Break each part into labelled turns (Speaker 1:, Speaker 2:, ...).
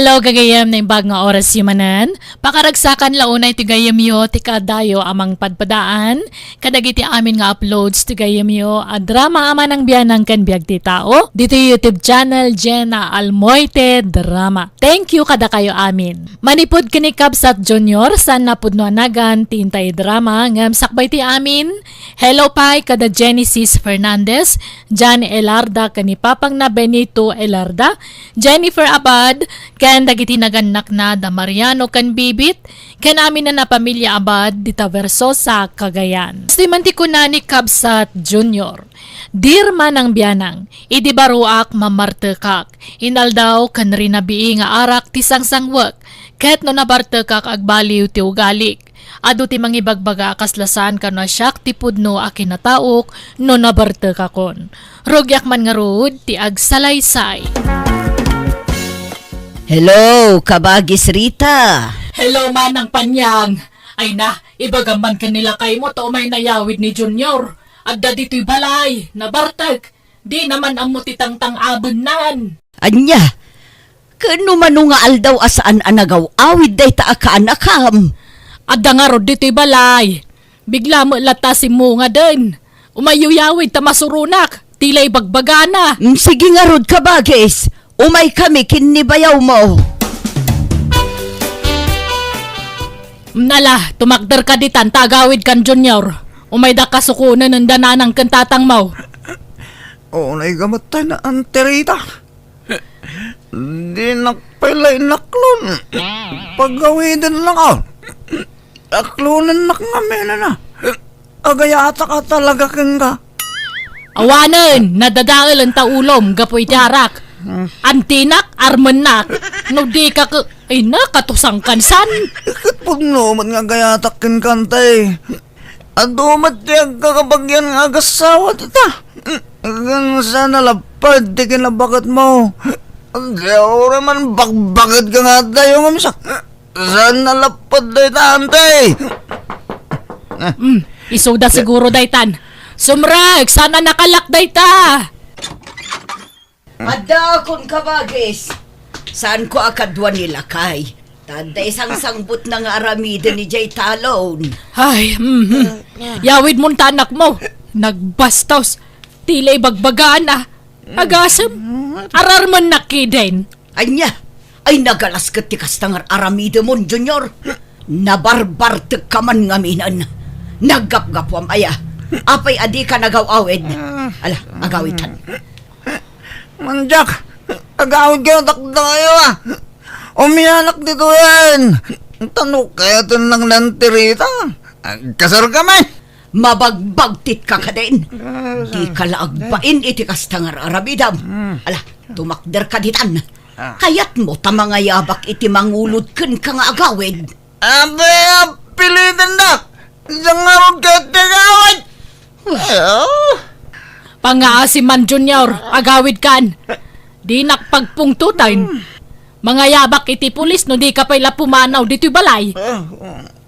Speaker 1: Hello, gagayam na imbag nga oras yumanan. Pakaragsakan launay ti gayam yo ti kadayo amang padpadaan. Kadagiti amin nga uploads ti gayam yo a drama ama ng biyanang kan biag ti tao. Dito YouTube channel Jenna Almoite Drama. Thank you kada kayo amin. Manipod kini Kabsat Junior san napudno anagan ti intay drama ngam sakbay ti amin. Hello pay kada Genesis Fernandez, Jan Elarda kani papang na Benito Elarda, Jennifer Abad, ken dagiti naganak na da Mariano kan Bibit, ken amin na pamilya Abad dita Verso sa Cagayan. Stimanti ko na ni Kabsat Junior. Dirma ng biyanang, idi baruak mamartekak, inaldaw kan rinabii nga arak ti sangsangwek, ket no nabartekak agbaliw ti ugalik. Adu ti mangibagbaga kaslasan kano syak ti pudno a kinataok no nabartekakon. Rogyak man nga rod ti agsalaysay.
Speaker 2: Hello, Kabagis Rita.
Speaker 1: Hello manang panyang. Ay na, ibagaman kanila kay mo to may nayawid ni Junior. Agda dito'y balay, nabartag. Di naman ang mutitang-tang abunan.
Speaker 2: Anya, kano mano nga aldaw asaan anagaw awid day ta akaanakam.
Speaker 1: Adda nga rod dito'y balay. Bigla mo latasin mo nga din. Umayuyawid ta masurunak. Tila'y bagbagana.
Speaker 2: Sige nga rod, Kabagis. Umay kami kinibayaw mo.
Speaker 1: Nala, tumakder ka ditan, tagawid kan Junior. Umay da kasukunan ng dananang kantatang mo.
Speaker 3: Oo, naigamatay na anterita. Di nakpilay naklon. Paggawidan lang ako. Aklonan na kami na. Agayata ka talaga kang ka.
Speaker 1: Awanan, nadadaal ang taulom, gapoy tiarak. Antinak, armanak. No di ka ka, ay na, katusang kansan.
Speaker 3: Ikit pag naman nga gayatak kin kantay. Adumat tiyag kakabagyan nga agasawa tita. Hanggang sana lapad, di kinabakat mo. Diyo man bakbakit ka nga tayo ngamisak. Sana lapad day tantay.
Speaker 1: Isoda siguro daytan. Sumrag, sana nakalakday ta.
Speaker 2: Madakon, Kabagis. Saan ko akadwa nila kay? Tanda isang sangbut ng aramida ni Jay Talon.
Speaker 1: Ay, yawid mo tanak mo. Nagbastos. Tila'y bagbagaan ah. Agasam. Ararman nakiden.
Speaker 2: Anya, ay nagalas ka tikas ng aramida mo, Junior. Nabarbartek ka man ngaminan. Naggap-gapwam aya. Apay adi ka nagaw-awid. Ala, agawitan.
Speaker 3: Manjak, agawid kayo takda kayo ah. Umiyanak dito yan. Tanong kaya ito ng lantirita. Kasar ka man.
Speaker 2: Mabagbagtit ka ka din. Di ka laagbain iti kastangar arabidam. Ala, tumakder ka ditan. Kayat mo tamang yabak iti mangulod ken ka nga agawid.
Speaker 3: Abe, pilitin na. Isang arod ka tigawid.
Speaker 1: Pangaasiman Junior, agawid kan. Di nakpagpungtutan. Mga yabak iti pulis no di ka pala pumanaw dito'y balay.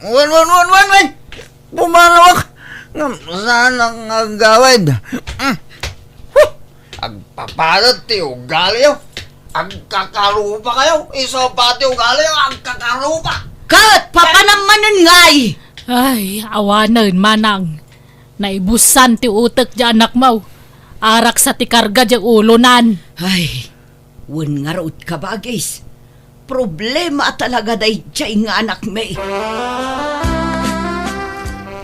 Speaker 3: Wan. Pumalawak. Sana nga gawid. Agpapalat ti ugali yun. Agkakarupa kayo. Isopa ti ugali yun. Agkakarupa.
Speaker 2: Kat, papanamanan ngay!
Speaker 1: Ay, awanan manang. Naibusan ti utek di anak mo. Arak sa ti karga di ulonan.
Speaker 2: Ay, wan nga rood ka bagis. Problema talaga day jay nga anak may.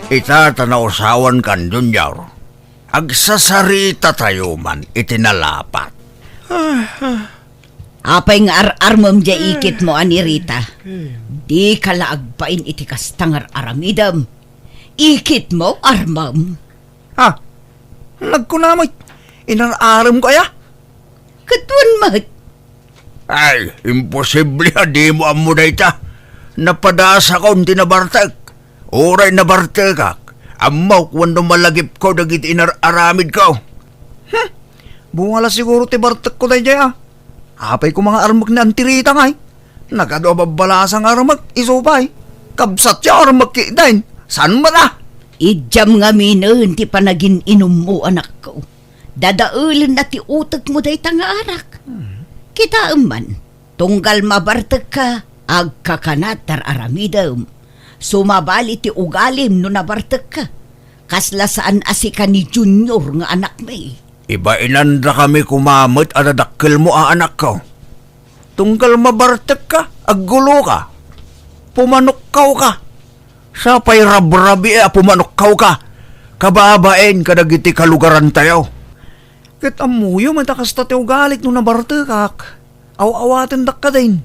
Speaker 3: Itatanausawan kan Junior. Agsasarita tayo man itinalapat.
Speaker 2: Apay nga ar-armam jay ikit mo ani Rita. Di ka laagpain iti kastangar aramidam. Ikit mo armam.
Speaker 3: Ha? Nagkunamay. Inararam kaya?
Speaker 2: Katuan mat.
Speaker 3: Ay, imposible di mo amuday ta. Napadasa ko hindi nabartek. Oray nabartek ka. Amaw kung malagip ko dagit inararamid ko. Bungala siguro ti bartek ko tayo dyan. Apay ko mga armag na antirita nga. Nagadobabalasang armag isupay. Kabsat siya armag kitain. San mo na?
Speaker 2: Idyam nga minun ti panagin inom mo anak ko. Dadaulan na ti utak mo day tanga arak. Kita man, Tunggal mabartag ka, agkakanat tar aramidam. Sumabali ti ugalim no nabartag ka. Kasla saan asika ni Junior nga anak may.
Speaker 3: Iba inanda kami kumamot at adakkel mo ang anak ko. Tunggal mabartek ka, aggulo ka. Pumanukkaw ka. Sapay rabrabi pumanukkaw ka. Kababain ka nagiti kalugaran tayo. Kat amuyo man takas ta ugalit no nabartek kak. Aw-awaten dak ka din.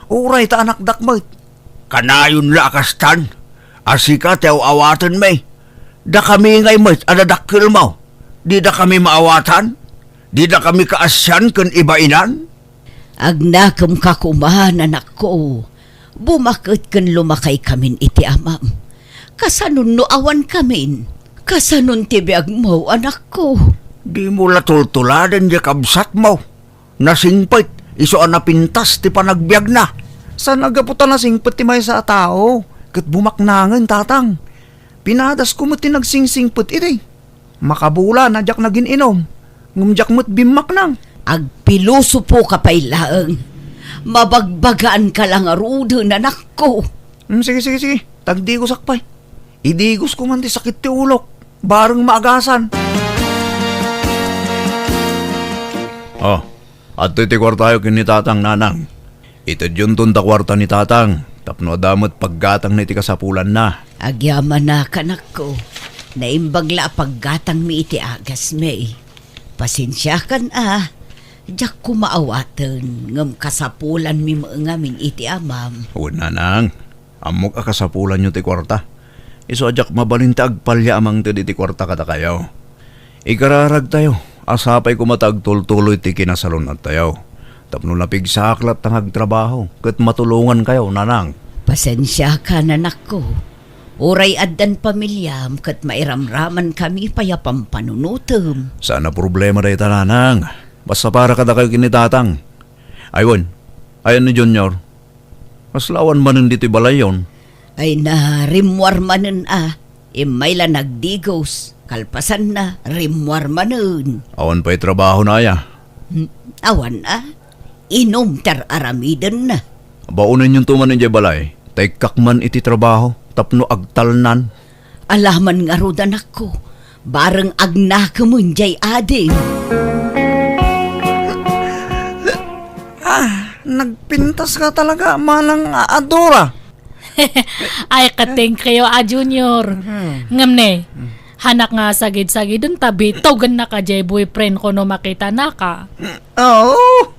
Speaker 3: Uray ta anak dakmat. Kanayon lakastan. Asika tayo awaten may. Da kami ngay mat adadakkel mo. Di da kami maawatan? Di da kami kaasyan kan ibainan?
Speaker 2: Agnakam kakumahan anak ko. Bumakit kan lumakay kamin iti amam. Kasanon no awan kamin. Kasanon tibiyag mo anak ko.
Speaker 3: Di mo latultuladan di kabsat mo. Nasingpit, iso ang napintas ti panagbiag na.
Speaker 4: Saan agaputa na singpet ti may sa tao? Kat bumaknangan tatang. Pinadas ko mo tinagsingsingpet iti. Makabula na jak naging inom. Ngumjak mo't bimak nang.
Speaker 2: Agpiluso po kapay laeng. Mabagbagaan ka lang arudo anak ko.
Speaker 4: Sige. Tagdigos akpay. Idigos ko man ti sakit ti ulok. Bareng maagasan.
Speaker 3: Oh, at iti kwartayo kini tatang nanang. Ito yun tunda kwarta ni tatang. Tapno damot paggatang na iti kasapulan na.
Speaker 2: Agyaman na kanak ko. Naimbagla paggatang mi iti agas may. Pasensya kan Diyak ko maawatan ngam kasapulan mi maengamin iti amam.
Speaker 3: O nanang, amok akasapulan nyo ti kwarta. Iso ajak mabalinta agpalya amang ti di kwarta kata kayo. Ikararag tayo, asapay kumatag tultuloy ti kinasalon at tayo. Tapno napigsaklat tang agtrabaho, kat matulungan kayo nanang.
Speaker 2: Pasensya ka nanak ko. Uray addan pamilyam kat mairamraman kami payapam panunutom.
Speaker 3: Sana problema dahi tananang. Basta para kada kayo kinitatang. Aywan, ayan ni Junior. Maslawan manin dito balayon.
Speaker 2: Ay na rimwar manen Imay la nagdigos. Kalpasan na rimwar manen.
Speaker 3: Awan pa'y trabaho na aya.
Speaker 2: Awan Inom tar aramidan na.
Speaker 3: Baunin yung tumanin jay balay. Taykak man iti trabaho. Tapno agtalnan.
Speaker 2: Alaman nga rodan ako. Bareng agnakamon jay ading.
Speaker 4: Nagpintas ka talaga manang adora.
Speaker 1: Ay, kating kayo, Junior. Ngam ne, hanak nga sagid-sagid dun tabi, tawgan na ka jay boyfriend ko no makita na ka.
Speaker 4: Oo.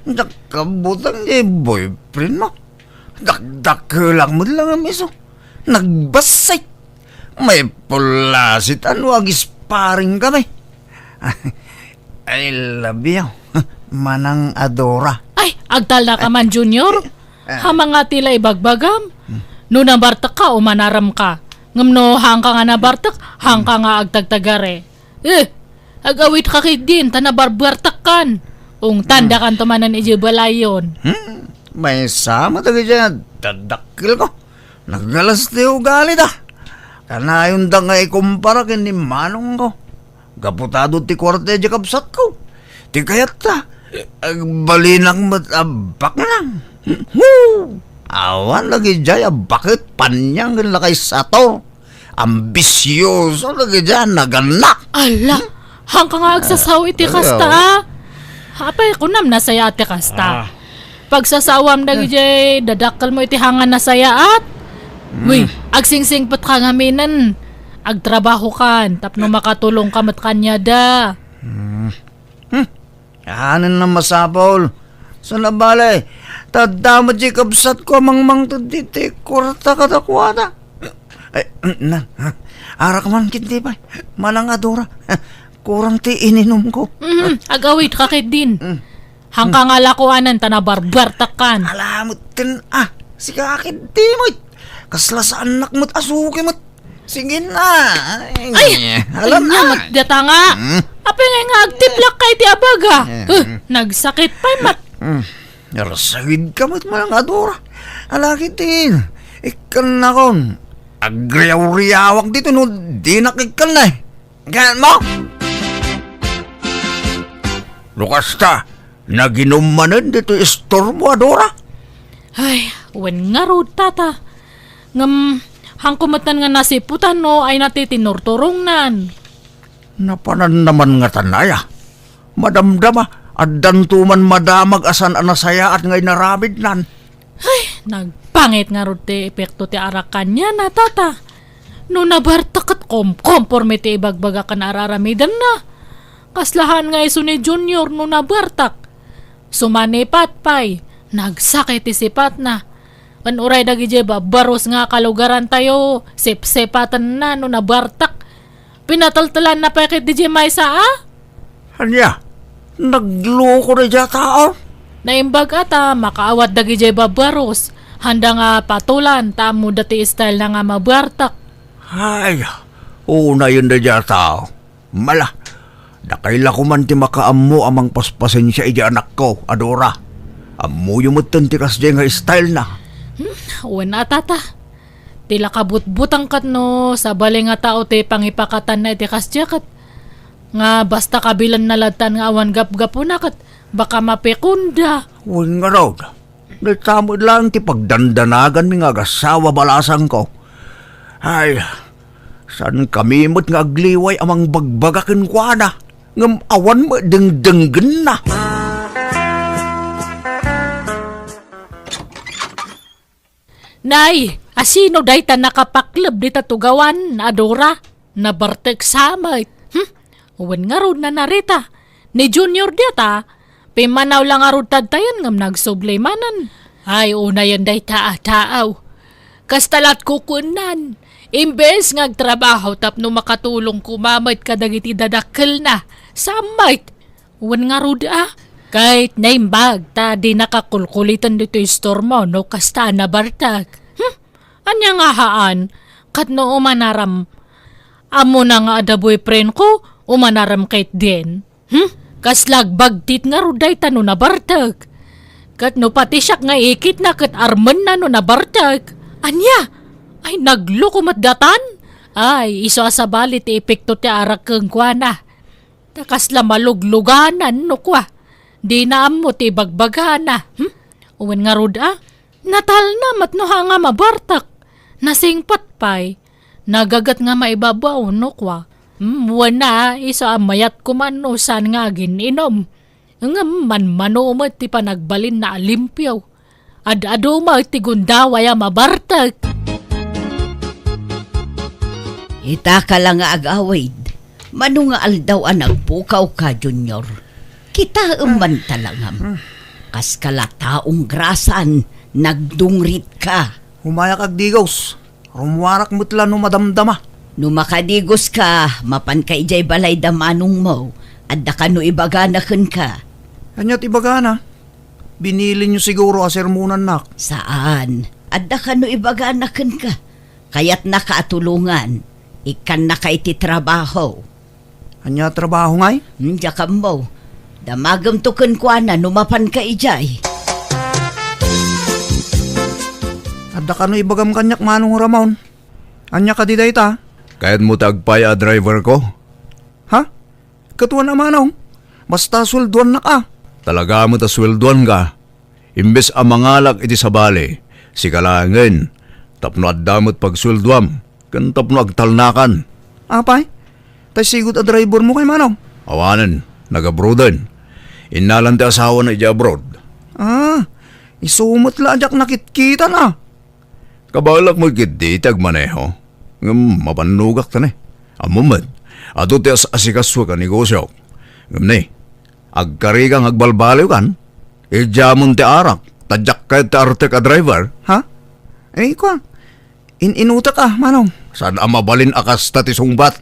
Speaker 4: Nakabutang niya boyfriend mo. Dakdak lang mo lang ang miso. Nagbasay. May pulasit ano agis paring kami. I love you. Manang adora.
Speaker 1: Ay, agtal na ka man, Junior. Hamang nga tila ibagbagam. No nabartak ka o manaram ka. Ngam no hang ka nga nabartak, hang ka nga agtagtagare. Agawit ka kit din, tanabarbartak kan. Ung tanda kan tumanan ijibalayon.
Speaker 4: May sama tayo dyan. Dadakil ko. Nagalas di ugali da. Kanayon da nga ikumpara kini manong ko. Gaputado ti kwarta di kapsat ko. Ti kayat ta. Balinang matabak lang. Awan lagi dyan. Bakit panyang lakay sato? Ambisyoso lagi dyan. Naganak.
Speaker 1: Ala, hang ka nga agsasaw iti kasta. Apay kunam na saya ati kasta. Pagsasawam na gijay, dadakal mo iti hangan na saya at. Uy, agsingsing pat ka ngaminan. Agtrabaho kan, tapno makatulong ka mat kanya da.
Speaker 4: Anan na masapol. Sa nabalay, tadamad di kapsat ko mang taditi kurta katakwada. Ay, arak man kinti pa. Manang adora. Kurang ti ininom ko.
Speaker 1: Agawit kakit din. Hangka nga lakuanan, tanabarbartakan.
Speaker 4: Alamot tin si kakit di mo. Kasla sa anak mo't asuki mo't. Sige na.
Speaker 1: Ay,
Speaker 4: alam
Speaker 1: anya
Speaker 4: na.
Speaker 1: matdata nga. Apay nga agtiplak kay ti abaga. Nagsakit pa mat.
Speaker 4: Narasagid ka mo't manang adora. Alakit din. Ikan na kon. Agriyaw-riyawak dito no. Di nakikan na. Ganyan mo.
Speaker 3: Lukas ta, Naginumanan dito istor mo, Adora.
Speaker 1: Ay, wen nga rod tata. Ngam, hangkumatan nga nasiputan no ay natitinurturong nan.
Speaker 3: Napanan naman nga tanaya. Madamdama, at dantuman madamag asan anasaya at ngay narabid nan.
Speaker 1: Ay, nagpangit nga rod ti epekto ti arakan niya na tata. No nabartakat komporme ti ibagbaga kan araramidan na. Kaslahan nga iso ni Junior no nabartak. Sumanipat pay, nagsakit ti sipat na. Panuray dagi jeba, baros nga kalugaran tayo, sip-sepatan na no nabartak. Pinataltalan na pekit di jemay sa
Speaker 3: Anya, nagloko na dya tao.
Speaker 1: Naimbag ata, makaawat dagi jeba baros. Handa nga patulan, tamo dati style na nga mabartak.
Speaker 3: Ay, una yun na dya tao. Mala, nakaila ko man ti makaammo amang paspasin siya ija anak ko, Adora. Ammo yung matantikas dya nga style na.
Speaker 1: Uwan tata. Tila kabut-butang kat no, sa bali nga tao ti pangipakatan na iti kasyakat. Nga basta kabilan na latan nga awan gap-gapo na kat, baka mapikunda.
Speaker 3: Huwag nga raw. Natamod lang ti pagdandanagan mi nga gasawa balasang ko. Ay, saan kami mo't nga agliway amang bagbagakin kwa na. Ngam awan mo dengdenggen na.
Speaker 1: Nay, asino day ta nakapaklab di tatugawan, Adora? Nabartek samay. Uwan nga rod na narita. Ni Junior dita, pimanaw lang nga rod tadtayan ngam nagsublaymanan. Ay, una yan day taaw. Kastalat kukunan. Imbes ngagtrabaho tapno makatulong kumamait kadagiti dadakkel na. Samait. Uwan nga rod Kahit naimbag ta di nakakulkulitan dito yung store mo no kasta na bartag. Anya nga haan, kat no umanaram. Amo na nga ada boyfriend ko, umanaram kahit din. Kaslagbag tit nga ruday ta no na bartag. Kat no pati siya nga ikit na kat arman na no na bartag. Anya, ay naglukumat datan. Ay, iso asabali ti epekto ti arak keng kwa na. Takasla malugluganan no kwa. Di na mo ti bagbagana. Uwan nga rod natal na matnoha nga mabartak. Nasingpat pay. Nagagat nga maibabaw no kwa. Uwan na isa amayat kumano saan nga gininom. Nga manmanumat ti panagbalin na alimpyaw. Ad-ado ti gundaway mabartak.
Speaker 2: Ita ka lang nga agawid. Mano nga aldaw nagpukaw ka, Junior. Kita man talangam. Kas kala taong grasan, nagdungrit ka.
Speaker 4: Humaya kag digos. Rumwarak mutla no madamdama.
Speaker 2: No makadigos ka, mapan ka ijay balay damanong mo, at ka no ibaganakan ka.
Speaker 4: Kanya't ibagana. Binili nyo siguro asermunan nak.
Speaker 2: Saan? At ka no ibaganakan ka. Kaya't nakaatulungan, ikan na kay ti trabaho.
Speaker 4: Kanya trabaho ngay?
Speaker 2: Diya mo. Damagam tukan kwa na, numapan ka ijay.
Speaker 4: Adda ka no ibagam kanyak manong Ramon. Anya ka di dayta?
Speaker 3: Kahit mo tagpay a driver ko,
Speaker 4: Ha? Katuan na manong. Basta sulduan na ka.
Speaker 3: talaga mo ta sweldoan ka. Imbes amangalak iti sabali, si kalangin, tapno addamot pag sweldoam, kan tapno agtalnakan.
Speaker 4: Apay? Tay sigut a driver mo kay manong.
Speaker 3: Awanan, nagabrodan. Inalan ti asawa na iti abroad.
Speaker 4: Isumot la ajak nakit-kita na.
Speaker 3: Kabalak mo kititag maneho. Mapanugak ta ni. Amumad, ato ti asikaswa ka negosyo. Ni, agkarigang agbalbaliw kan, ijamon ti arak, tadyak ka ti arte ka driver.
Speaker 4: Ha? Kwa, inuta ka, manong.
Speaker 3: Saan amabalin akas ta ti sungbat?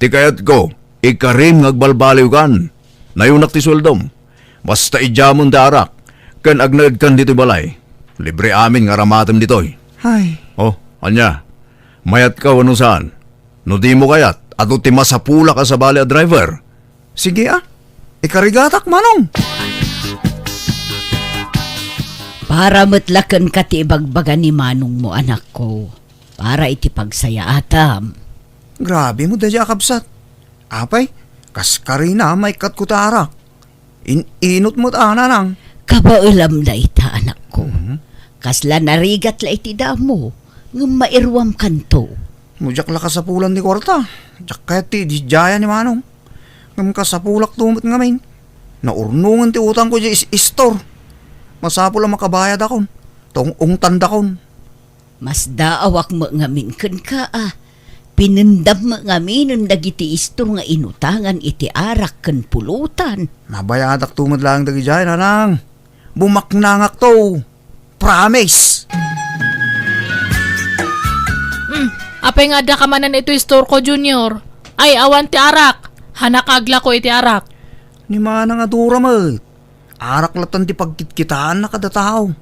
Speaker 3: Ti kayat ko, ikarim ngagbalbaliw kan. Nayunak ti suldom. Basta ijamon ti arak, kan agnagad kan dito balay. Libre amin nga ramatem ditoy.
Speaker 4: Ay,
Speaker 3: Oh, anya, mayat ka ano saan? No di mo kayat, ato ti masapula ka sa bali a driver.
Speaker 4: sige ikarigatak, manong.
Speaker 2: Para matlakan ka ti ibagbaga ni manong mo, anak ko. Para iti pagsaya atam.
Speaker 4: Grabe mo dadya kapsat. Apay, kaskari na may katkutarak. Inot mo't nanang.
Speaker 2: Kabaulam na ita, anak ko. Kasla narigat la iti damo, nga mairwam kanto.
Speaker 4: Mujak la kasapulan ni Korta. Jak kaya ti di jaya ni Manong. Ngam kasapulak tumot ngamin. Naurnungan ti utang ko di istor. Masapo lang makabayad akon. Tong tanda kon.
Speaker 2: Mas daawak mo ngamin kan ka Pinundam mo ngamin dagiti istor nga inutangan iti arak kan pulutan.
Speaker 4: Mabayadak tumot lang dagi jaya nanang. Bumaknangak to. Promise.
Speaker 1: Apay nga da kamanan ito store ko, Junior. Ay, awan ti arak. Hanakagla ko iti arak.
Speaker 4: Ni manang adura mo. Arak latan ti pagkitkitaan na kada tao.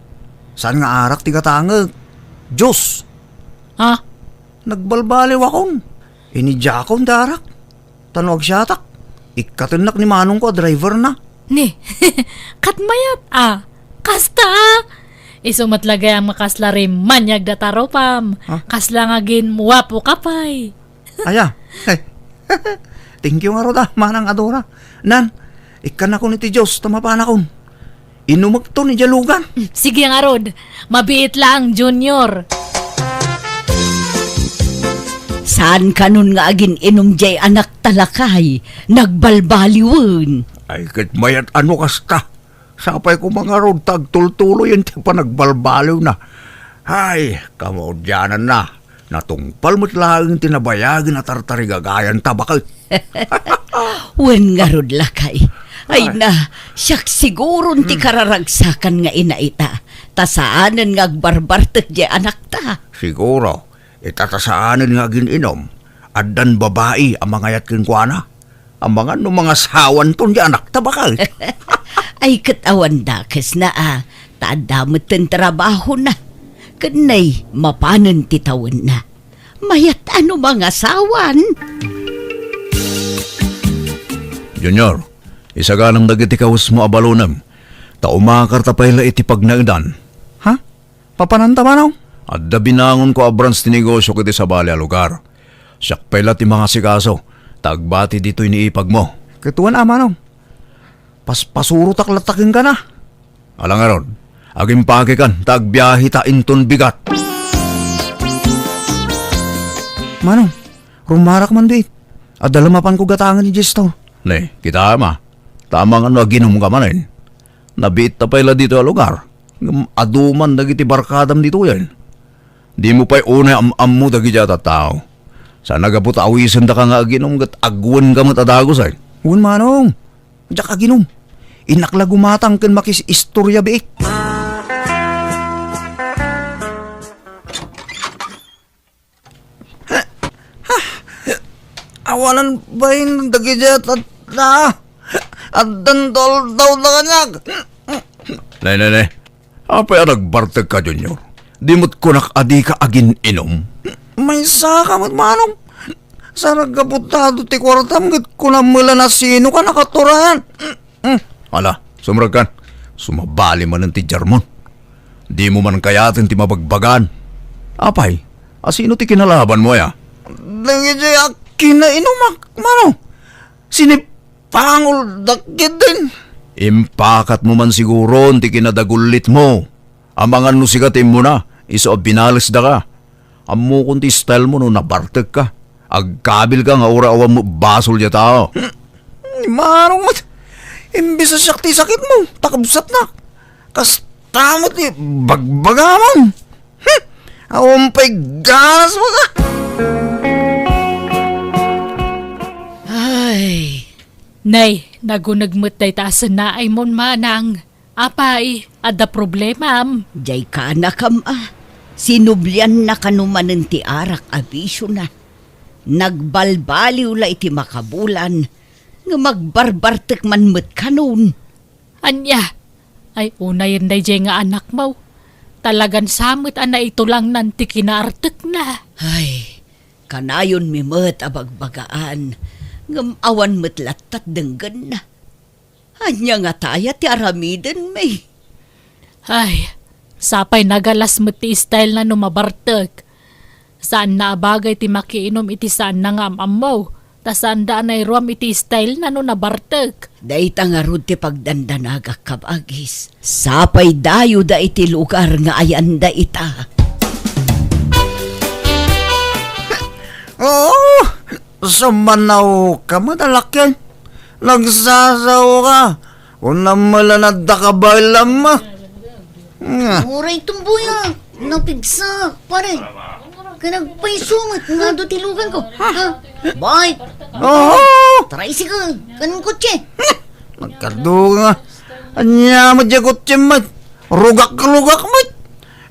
Speaker 4: Saan nga arak ti katangag? Diyos.
Speaker 1: Ha?
Speaker 4: Nagbalbaliw akong. Inidya akong darak. Tanwag siyatak. Ikatinak ni manong ko, driver na.
Speaker 1: Ni, katmayat Kasta Isumatlagay ang makasla rin manyag da taro pam.
Speaker 4: Huh?
Speaker 1: Kasla nga gin wapo kapay.
Speaker 4: Aya. Thank you nga roda, manang adora. Nan, ikan ako ni ti Diyos, tamapan akong. Inumag to ni Jalugan.
Speaker 1: Sige nga Rod, mabiit lang, Junior.
Speaker 2: Saan kanon nga agin inom jay anak talakay, nagbalbaliwan.
Speaker 3: Ay, mayat ano kasta. Sapay ko mga rod, tagtultulo yun, ti pa nagbalbaliw na. Ay, kamaudyanan na. Natungpal mo't lang tinabayagin at tartarigagayan tabakay.
Speaker 2: Wen nga rod lakay. Ay na, siyak siguro ti kararagsakan nga inaita. Tasaanan nga agbarbartek jay anak ta.
Speaker 3: Siguro, itatasaanin nga gininom. Addan babae ang mga yatkin kwa na. Ang mga sawan ton di anak tabakay.
Speaker 2: Ay katawan dakes na Tadamot ang trabaho na. Kanay mapanan titawan na. Mayat ano mga sawan?
Speaker 3: Junior, isaganang dagiti kawas mo abalunam. Taumakar tapayla iti pagnaidan.
Speaker 4: Ha? Papananta manaw?
Speaker 3: At da binangon ko abrans ti negosyo kiti sa bali a lugar. Siyak payla ti mga sikaso. Tagbati dito iniipag mo.
Speaker 4: Kituan manaw. Pasurot aklatakin ka na.
Speaker 3: Alang aron, aging pake kan, tagbiyahi ta inton bigat.
Speaker 4: Manong, rumarak man di. At dalamapan ko gatangan ni Jesto.
Speaker 3: Ne, kita ama. Tamang ano aginom ka manin. Nabiit ta payla dito a lugar. Aduman dagiti barkadam dito yan. Di mo pa'y una am mo dagi jata tao. Sa nagapot awisan da ka nga aginom gat agwan gamot adagos ay.
Speaker 4: Uwan manong. Diyak aginom. Inakla gumatang ken makis istorya biik. Awalan ba yung dagijat at na? At dantol daw na kanyag.
Speaker 3: Ne. Apay nagbartag ka, Junior. Di mo't kunak adi ka agin inom.
Speaker 4: May saka mo't manong. Sa nagkaputado ti kwartam gat kunamula na sino ka nakaturayan.
Speaker 3: Ala, sumrag kan. Sumabali man ng ti Jarmon. Di mo man kayatin ti mabagbagan. Apay, asino ti kinalaban mo ya?
Speaker 4: Dagijay kinainumak, manong. Sinipangol dakit din.
Speaker 3: Impakat mo man siguro ti kinadagulit mo. Amangan no sigatin mo na. Iso binalis da ka. Amo kung ti style mo no nabartag ka. Agkabil ka nga ura-awan mo basol ya tao.
Speaker 4: Manong mat. Imbis sa sakti sakit mo, takabsat na. Kastamot ni bagbagamon. Awampay ganas mo ka.
Speaker 2: Ay,
Speaker 1: Nay, nagunagmut day taasan na ay mon manang. Apay, ada problema am.
Speaker 2: jay ka na kam Sinublian na kanumanan ti arak abisyo na. Nagbalbaliw la iti makabulan. Nga magbarbartek man met kanon.
Speaker 1: Anya, ay unay day jay nga anak mo. Talagan samot ana ito lang nanti kinaartek na.
Speaker 2: Ay, kanayon mi met abagbagaan. Ngam awan met latat denggan na. Anya nga taya ti aramiden may.
Speaker 1: Ay, sapay nagalas mo ti style na numabartek. Saan na abagay ti makiinom iti saan na nga amaw. Tasanda na ruam iti style na no nabartag.
Speaker 2: Dayta nga rod ti pagdandanaga kabagis. Sapay dayo da iti lugar nga ayanda ita.
Speaker 4: Oo, sumanaw ka madalakyan. Nagsasaw ka. Unang malanada ka ba lamma?
Speaker 5: Uray tumbuya, napigsa, pare. Kanagpaisumat nga do tilugan ko. Ha? Bye.
Speaker 4: Oo,
Speaker 5: Tricycle, kanang kotse.
Speaker 4: nagkarduga nga. Anya mo jagot mat. Rugak-rugak mat.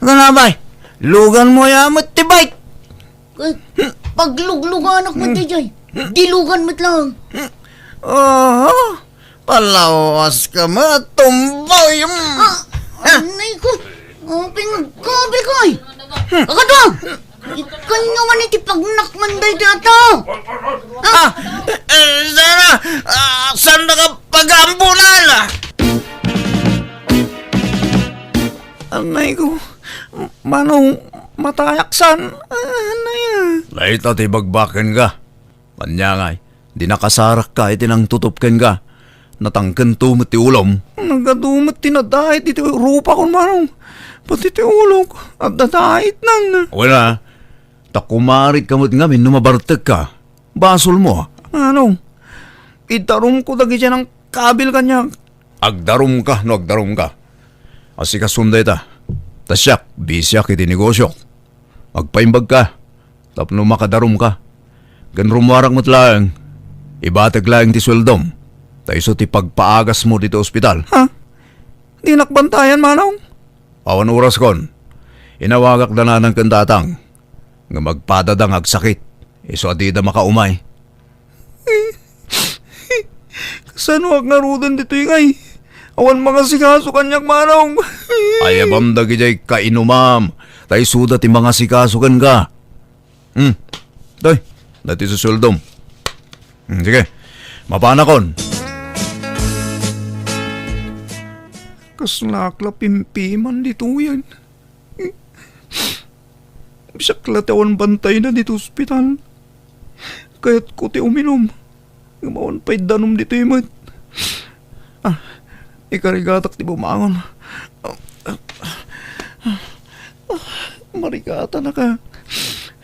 Speaker 4: Ganabay, lugan mo yamat ti bike.
Speaker 5: Pagluglugan ako mo jay. Dilugan mo't lang.
Speaker 4: Oo, palawas ka matumbay.
Speaker 5: Anay ko. Pingagkabil ko ay. Kakadwang! Ikanyo man iti pagnakman day data.
Speaker 4: Sana, saan na ka pag-ambulan? Anay ko, manong matayaksan. Anay.
Speaker 3: Laita ti bagbaken ka. Kanya nga, di nakasarak ka, itinang tutupken ka. Natangken tumot ti ulom.
Speaker 4: Nagadumat tinadahit iti rupa kon manong. Pati ti ulog at dadahit nang.
Speaker 3: Wala, takumarit kamot nga min numabartag ka. Basol mo.
Speaker 4: Anong? Itarum ko dagi siya ng kabil kanya.
Speaker 3: Agdarum ka no agdarum ka. Asika sunday ta. Tasyak, bisyak iti negosyo. Agpaimbag ka. Tapno makadarum ka. Ganrumwarak mo't lang. Ibatag lang ti sweldom. Taiso ti pagpaagas mo dito ospital.
Speaker 4: Ha? Di nakbantayan manong?
Speaker 3: Awan oras kon. Inawagak na na ng kandatang. Nga magpadadang agsakit. Iso adida makaumay.
Speaker 4: Saan wag narudan dito yung ay? Awan mga sikaso kanyak manong.
Speaker 3: Ayabam dagi jay kainumam. Tay suda ti mga sikasukan ka. Toy, dati sa suldom. Sige, mapanakon.
Speaker 4: Kaslakla pimpiman dito yan. Bisakla tawan bantay na dito ospital. Kaya't ko ti uminom. Gumawan pa'y danom dito yung ikarigatak ti bumangon. Marigata na ka.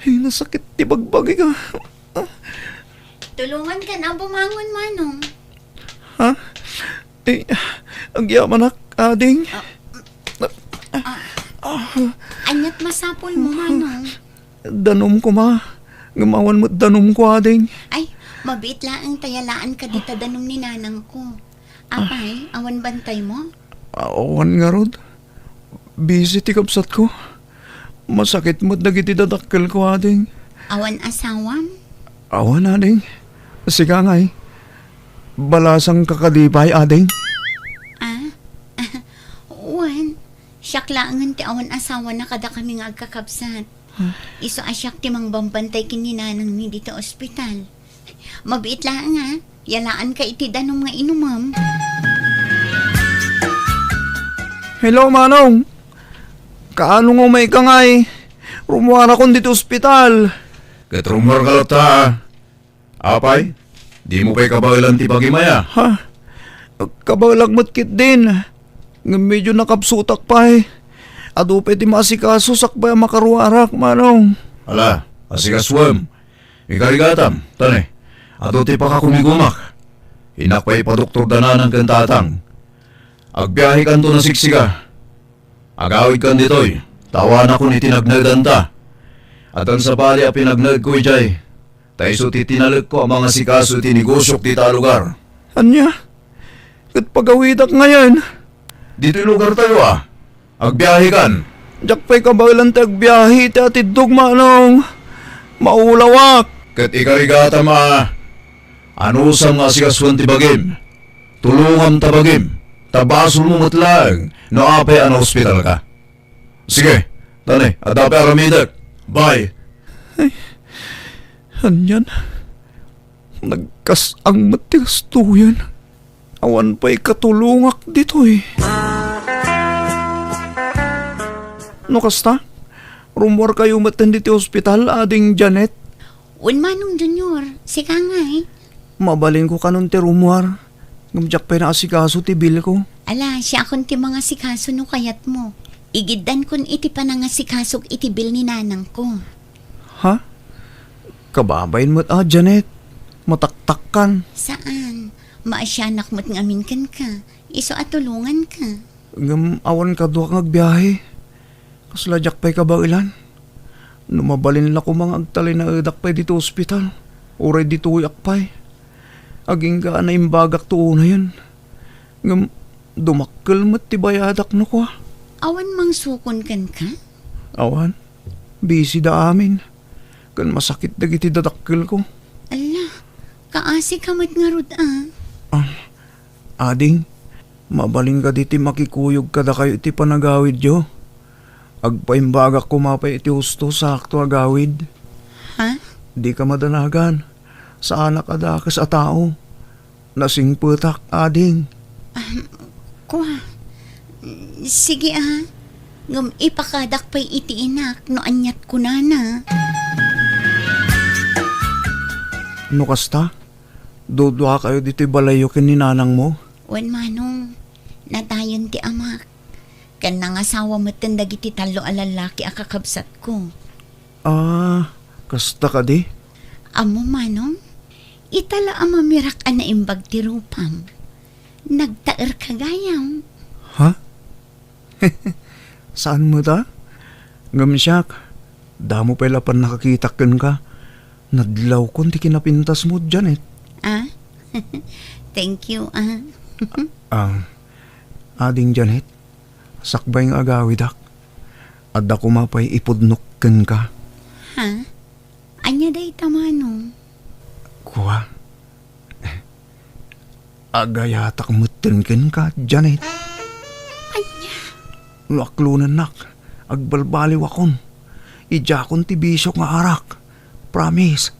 Speaker 4: Ay, nasakit ti bagbagi ka.
Speaker 5: Tulungan ka na bumangon, manong.
Speaker 4: Ha? Eh, ang yaman na, ading.
Speaker 5: Anyat masapol mo, manong.
Speaker 4: Danom ko ma. Gumawan mo't danom ko, ading.
Speaker 5: Ay, mabit lang tayalaan ka dito danom ni nanang ko. Apay, awan bantay mo?
Speaker 4: Awan nga rod. Busy ti kapsat ko. Masakit mo't dagiti dadakkel ko, ading.
Speaker 5: Awan asawam?
Speaker 4: Awan, ading. Siga ngay. Balasang kakadipay, ading.
Speaker 5: Uwan, siyak laangan ti awan asawa na kada kami nga agkakabsat. Iso asyak ti mang bambantay kininanang mi dito ospital. Mabiit lang nga, yalaan ka iti danom nga inumam.
Speaker 4: Hello, manong. Kaano nga may kangay? Rumuara ko dito ospital.
Speaker 3: Katrumar ka lang ta. Apay, di mo pa'y kabalan ti pagimaya.
Speaker 4: Ha? Kabalag matkit din. Nga medyo nakapsutak pa eh. Ado pwede masikaso sakbay makaruarak, manong.
Speaker 3: Ala, asikaswam. Ikarigatam, tane. Ado ti pakakumigumak. Inakpay pa doktor danan ng kantatang. Agbiyahe kan to na siksiga. Agawid kan ditoy. Tawan ako ni tinagnagdan ta. At ang sabali a pinagnag ko ijay. Taiso ti tinalag ko ang mga sikaso ti negosyok ti ta lugar.
Speaker 4: Anya? Kat pagawidak ngayon.
Speaker 3: Dito'y lugar tayo ah. Agbiyahe kan.
Speaker 4: Diyak pa'y kabalan tagbiyahe ti atidog, manong. Maulawak.
Speaker 3: Kat ikarigata ma. Ano sa mga sikaswan ti bagim? Tulungam ta bagim. Tabasol mo matlang. No apay ano hospital ka. Sige, tani, adape aramidak. Bye.
Speaker 4: Anyan. Nagkasang matigas tuyan. Awan pa'y katulungak dito eh. No kasta? Rumor kayo matan dito ospital, ading Janet?
Speaker 5: Manong Junior, sika nga eh.
Speaker 4: Mabalin ko kanon ti rumwar. Ngamjak pa na asikaso ti bil ko.
Speaker 5: Ala, siya akong ti mga sikaso no kayat mo. Igiddan kun iti pa nga sikasog iti bil ni nanang ko.
Speaker 4: Ha? Kababayin mo't Janet. Mataktakkan.
Speaker 5: Saan? Maasyanak mo't ngamin kan ka. Iso at tulungan ka.
Speaker 4: Ngam awan ka doon kang agbiyahe. Kasladyak pa'y kabailan. Numabalin la ko mga agtalay na edak pa'y dito ospital. Uray dito uyak pa'y. Aging ka na imbagak to na yun. Ngam dumakkel mo't tibayadak no ko.
Speaker 5: Awan mang sukon kan ka?
Speaker 4: Awan. Busy da amin. Kan masakit dagiti dadakkel ko.
Speaker 5: Ala, kaasi ka mo't nga rod
Speaker 4: Ading, mabaling ka diti makikuyog kada kayo iti panagawid yo. Agpaimbagak kumapay iti husto sa akto agawid.
Speaker 5: Ha?
Speaker 4: Di ka madanagan. Sa anak adakas a tao. Nasing putak, ading.
Speaker 5: Kuha. Sige Ngam ipakadak pa'y iti inak no anyat ko na.
Speaker 4: No kasta? Dudwa kayo diti balayo kin ni nanang mo?
Speaker 5: Manong, natayon ti amak. Kan nangasawa mo tindag iti talo alalaki akakabsat ko.
Speaker 4: Kasta ka di?
Speaker 5: Amo Manong, itala ama mirak na imbag ti rupam. Nagtaer kagayam.
Speaker 4: Ha? Saan mo da? Ngamsyak, damo pala pa nakakitakin ka. Nadlaw kon ti kinapintas mo, Janet.
Speaker 5: Thank you
Speaker 4: Ading Janet, sakbay nga agawidak. Adda kumapay ipudnokken ka.
Speaker 5: Ha? Anya day tamanong.
Speaker 4: Kuha. Agayatak mutenken ka, Janet.
Speaker 5: Anya?
Speaker 4: Luaklunan nak, agbalbaliw akon. Ijakon ti bisyo nga arak. Promise.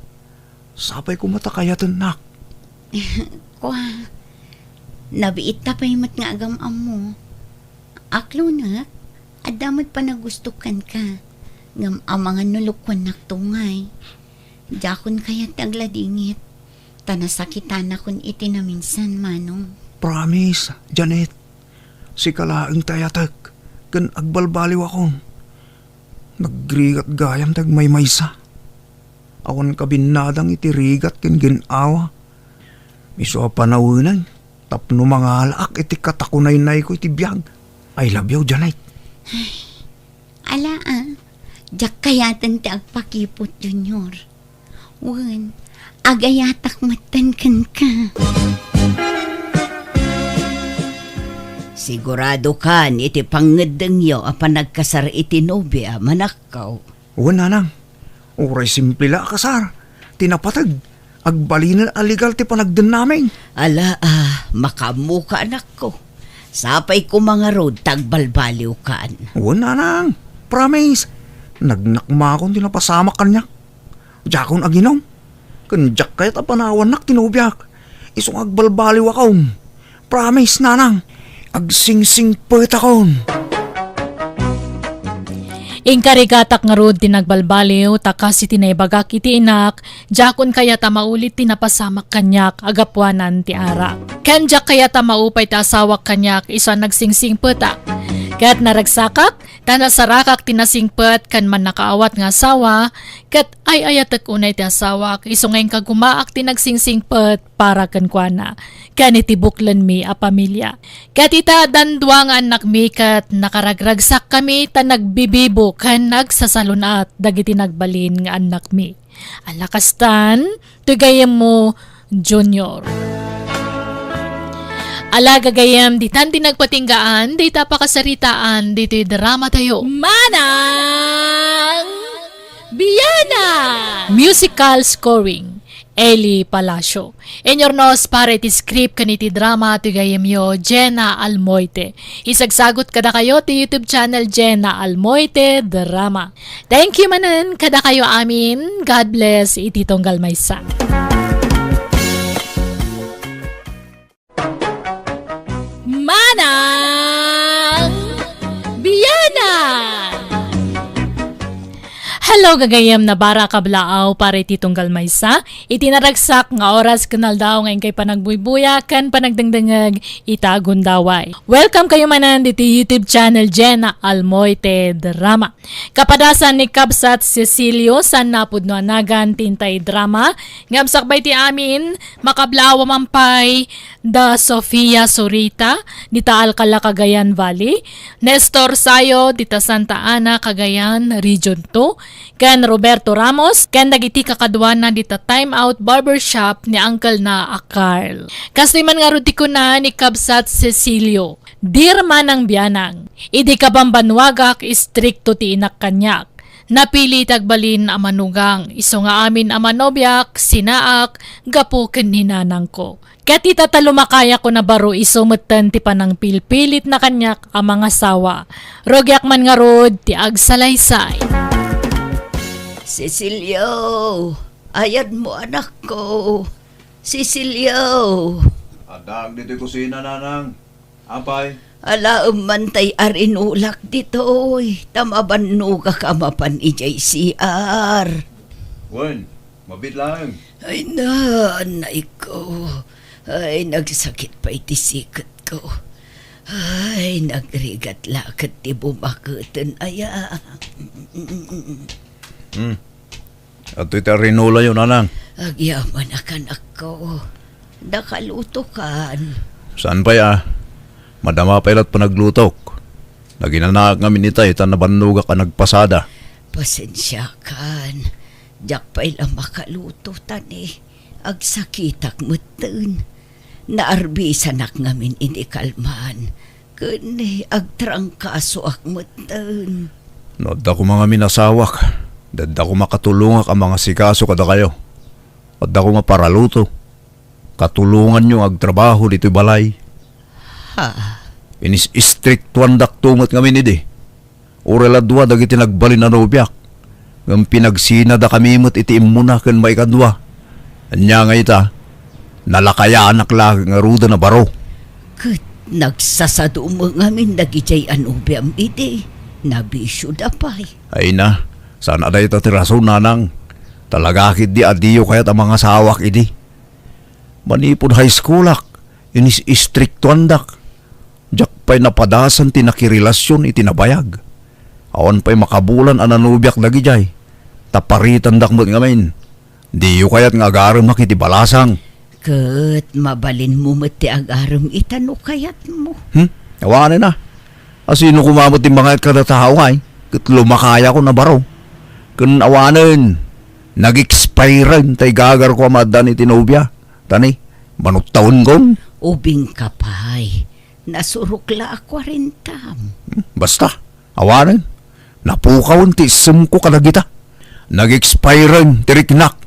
Speaker 4: Sapay ko matakayatan nak.
Speaker 5: Kuha. Nabiit ta pa'y mat nga agamam mo. Aklo na, adamot pa nagustukan ka. Ngam amangan nulukwan naktungay. Jakon kaya't agladingit. Tanasakitan akon iti na minsan, Manong.
Speaker 4: Promise, Janet. Si kalaang tayatak, kan agbalbaliw akon. Nagrigat gayam tag may maysa. Awan kabinadang itirigat ken ginawa. Miso panawunan, tapno mga alaak iti katakunay-nay ko iti biyag. I love you, Janet.
Speaker 5: Ala jak kayatan ti agpakipot, Junior. Wan, agayatak matan kan ka.
Speaker 2: Sigurado kan iti pangedeng yo apan nagkasar iti nobya manakaw.
Speaker 4: Wan nanang, uray simple la kasar. Tinapatag, agbalinan aligal ti panagden namin.
Speaker 2: Ala makamuka anak ko. Sapay ko mga road tagbalbaliw kaan.
Speaker 4: Wan nanang, promise. Nagnakma akong tinapasamak kanya. Jakon aginom. Kanjak kaya't apanawan nak tinubyak. Isong agbalbaliw akong. Promise nanang, agsingsing pet akong.
Speaker 1: Ingkarigatak nga rod tinagbalbaliw, takas iti naibagak iti inak, jakon kaya ta maulit tinapasamak kanyak, agapuanan ti ara. Kanjak kaya ta maupay ta asawak kanyak, isa nagsingsing peta. Kat naragsakak, tanasarakak tinasingpet kan man nakaawat nga asawa, kat ay ayatek unay ti asawak, iso ngayon kagumaak tinagsingsingpet para kan kuana. Kan itibuklan mi a pamilya. Kat ita dandwa nga anak mi kat nakaragragsak kami ta nagbibibo kan nagsasalunat dagiti nagbalin nga anak mi. Alakastan, tugayem mo, Junior. Alaga gayam, di tan nagpatinggaan, di tapakasaritaan, dito'y drama tayo. Manang Biyana! Musical scoring, Eli Palacio. Enyornos para iti script kaniti drama ti gayam yo, Jenna Almoite. Isagsagot kada kayo ti YouTube channel Jenna Almoite Drama. Thank you manan kada kayo amin. God bless iti tonggal maysa. Manang Biyana! Hello Adlaw gagayam na bara kablaaw para iti tunggal maysa. Itinaragsak nga oras kanal daw ngayon kay panagbuybuya kan panagdangdangag itagundaway. Welcome kayo manan dito YouTube channel Jenna Almoite Drama. Kapadasan ni Kabsat Cecilio san napudnoanagan tintay drama. Ngamsakbay ti amin makablaaw mampay da Sofia Sorita dita Alcala Cagayan Valley. Nestor Sayo dita Santa Ana Cagayan Region 2. Ken Roberto Ramos, ken dagiti kakadwana dita Time Out Barbershop ni Uncle na Carl. Kasi man nga ruti ko na ni Kabsat Cecilio, dirma ng biyanang, idi kabambanwagak istrikto ti inak kanyak. Napili tagbalin amanugang, iso nga amin amanobyak, sinaak, gapo ken ninanang ko. Ket itatalumakaya ko na baro isumutan ti panang pilpilit na kanyak ang mga sawa. Rogyak man nga rod ti agsalaysay.
Speaker 2: Cecilio, ayad mo anak ko. Cecilio,
Speaker 4: Adag dito kusina, nanang. Apay?
Speaker 2: alaam man tay arinulak ditoy. Tamabanno ka kamapan JCR.
Speaker 4: Wen, mabit lang.
Speaker 2: Ay nanay ko. Ay nagsakit pa iti sikat ko. Ay nagrigat lakat ti bumakatan aya.
Speaker 4: At ito rinula yun, nanang.
Speaker 2: Agyaman anak ko. Nakaluto kan.
Speaker 4: Saan pa ya? Madama pa ilat panaglutok. Naginanaak nga minita itan na banuga ka nagpasada.
Speaker 2: Pasensya kan. Diyak pa ilang makaluto tani. Agsakitak matan. Naarbisan ak ngamin ini kalman. Kani agtrangkaso ak matan.
Speaker 4: Nodda ko mga minasawak. Dadda ko makatulungak ang mga sikaso kada kayo. Adda ko nga paraluto. Katulungan nyo agtrabaho dito'y balay.
Speaker 2: Ha?
Speaker 4: Inis istriktuan daktungot nga minidi. Urela dua dagiti nagbalin na robyak. Ngam pinagsina da kami mo't itiim muna kan may kadwa. Anya nga ita, nalakaya anak lang nga ruda na baro.
Speaker 2: Kat nagsasado mo ngamin nagijay anubiam iti. Nabisyo da pa'y.
Speaker 4: Ay na, saan aday ita tiraso nanang. Talagakit di adiyo kaya't ang mga sawak idi. Manipod high schoolak, inis istriktuan dak. Diyak pa'y napadasan tinakirilasyon itinabayag. Awan pa'y makabulan ananubyak lagi jay. Taparitan dak mo't ngamin. Diyo kaya't nga agaram makiti balasang.
Speaker 2: Kat mabalin mo mati agaram itano kayat mo.
Speaker 4: Awanin na. Asino kumamot yung mga kada tao nga eh. Kat lumakaya ko na baro. Kun awanin. Nag-expire tay gagar ko amadan itinubya. Tani, manot taon kong.
Speaker 2: Ubing kapay. Nasurukla ako rin tam.
Speaker 4: Basta, awanin. Napukaw ti isem ko kalagita. Nag-expire tiriknak.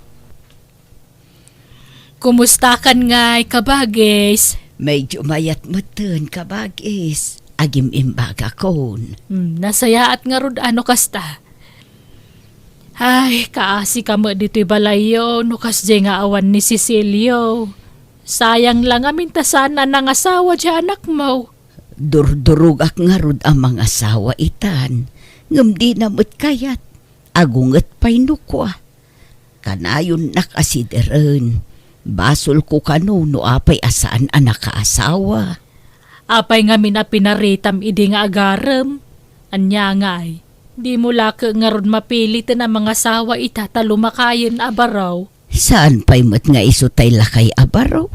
Speaker 1: Kumusta kan nga kabagis?
Speaker 2: Medyo mayat matan kabagis. Agim imbaga kon.
Speaker 1: Nasaya at nga rod ano kasta. Ay, kaasi ka mo dito'y balayo, nukas di nga awan ni Cecilio. Sayang lang amin ta sana nang asawa di anak mo.
Speaker 2: Durdurug ak nga rod ang mga asawa itan. Ngam di namot kayat. Agungat pa'y nukwa. Kanayon nakasideran. Basol ko kano no apay asaan anak kaasawa.
Speaker 1: Apay nga mina pinaritam idi nga agaram. Anya nga ay. Di mo laka nga ron mapilit na mga sawa itatalumakayan abaraw.
Speaker 2: Saan pa'y mat nga isutay lakay abaraw?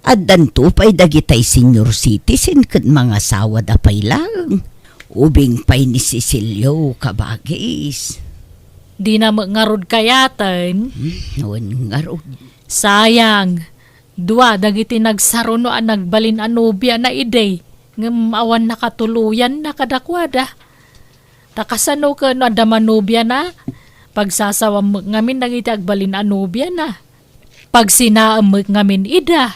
Speaker 2: At danto pa'y dagitay senior citizen kat mga sawa da pa'y lang. Ubing pa'y ni Cecilio kabagis.
Speaker 1: Di na nga rod kayatan.
Speaker 2: Noon nga ro.
Speaker 1: Sayang. Dua dagiti nagsaruno ang nagbalin anubya na iday. Ngam awan nakatuluyan na kadakwada. Takasano ka no adamanubya na. Pagsasawam ngamin nagiti agbalin anubya na. Pag sinaam ngamin ida.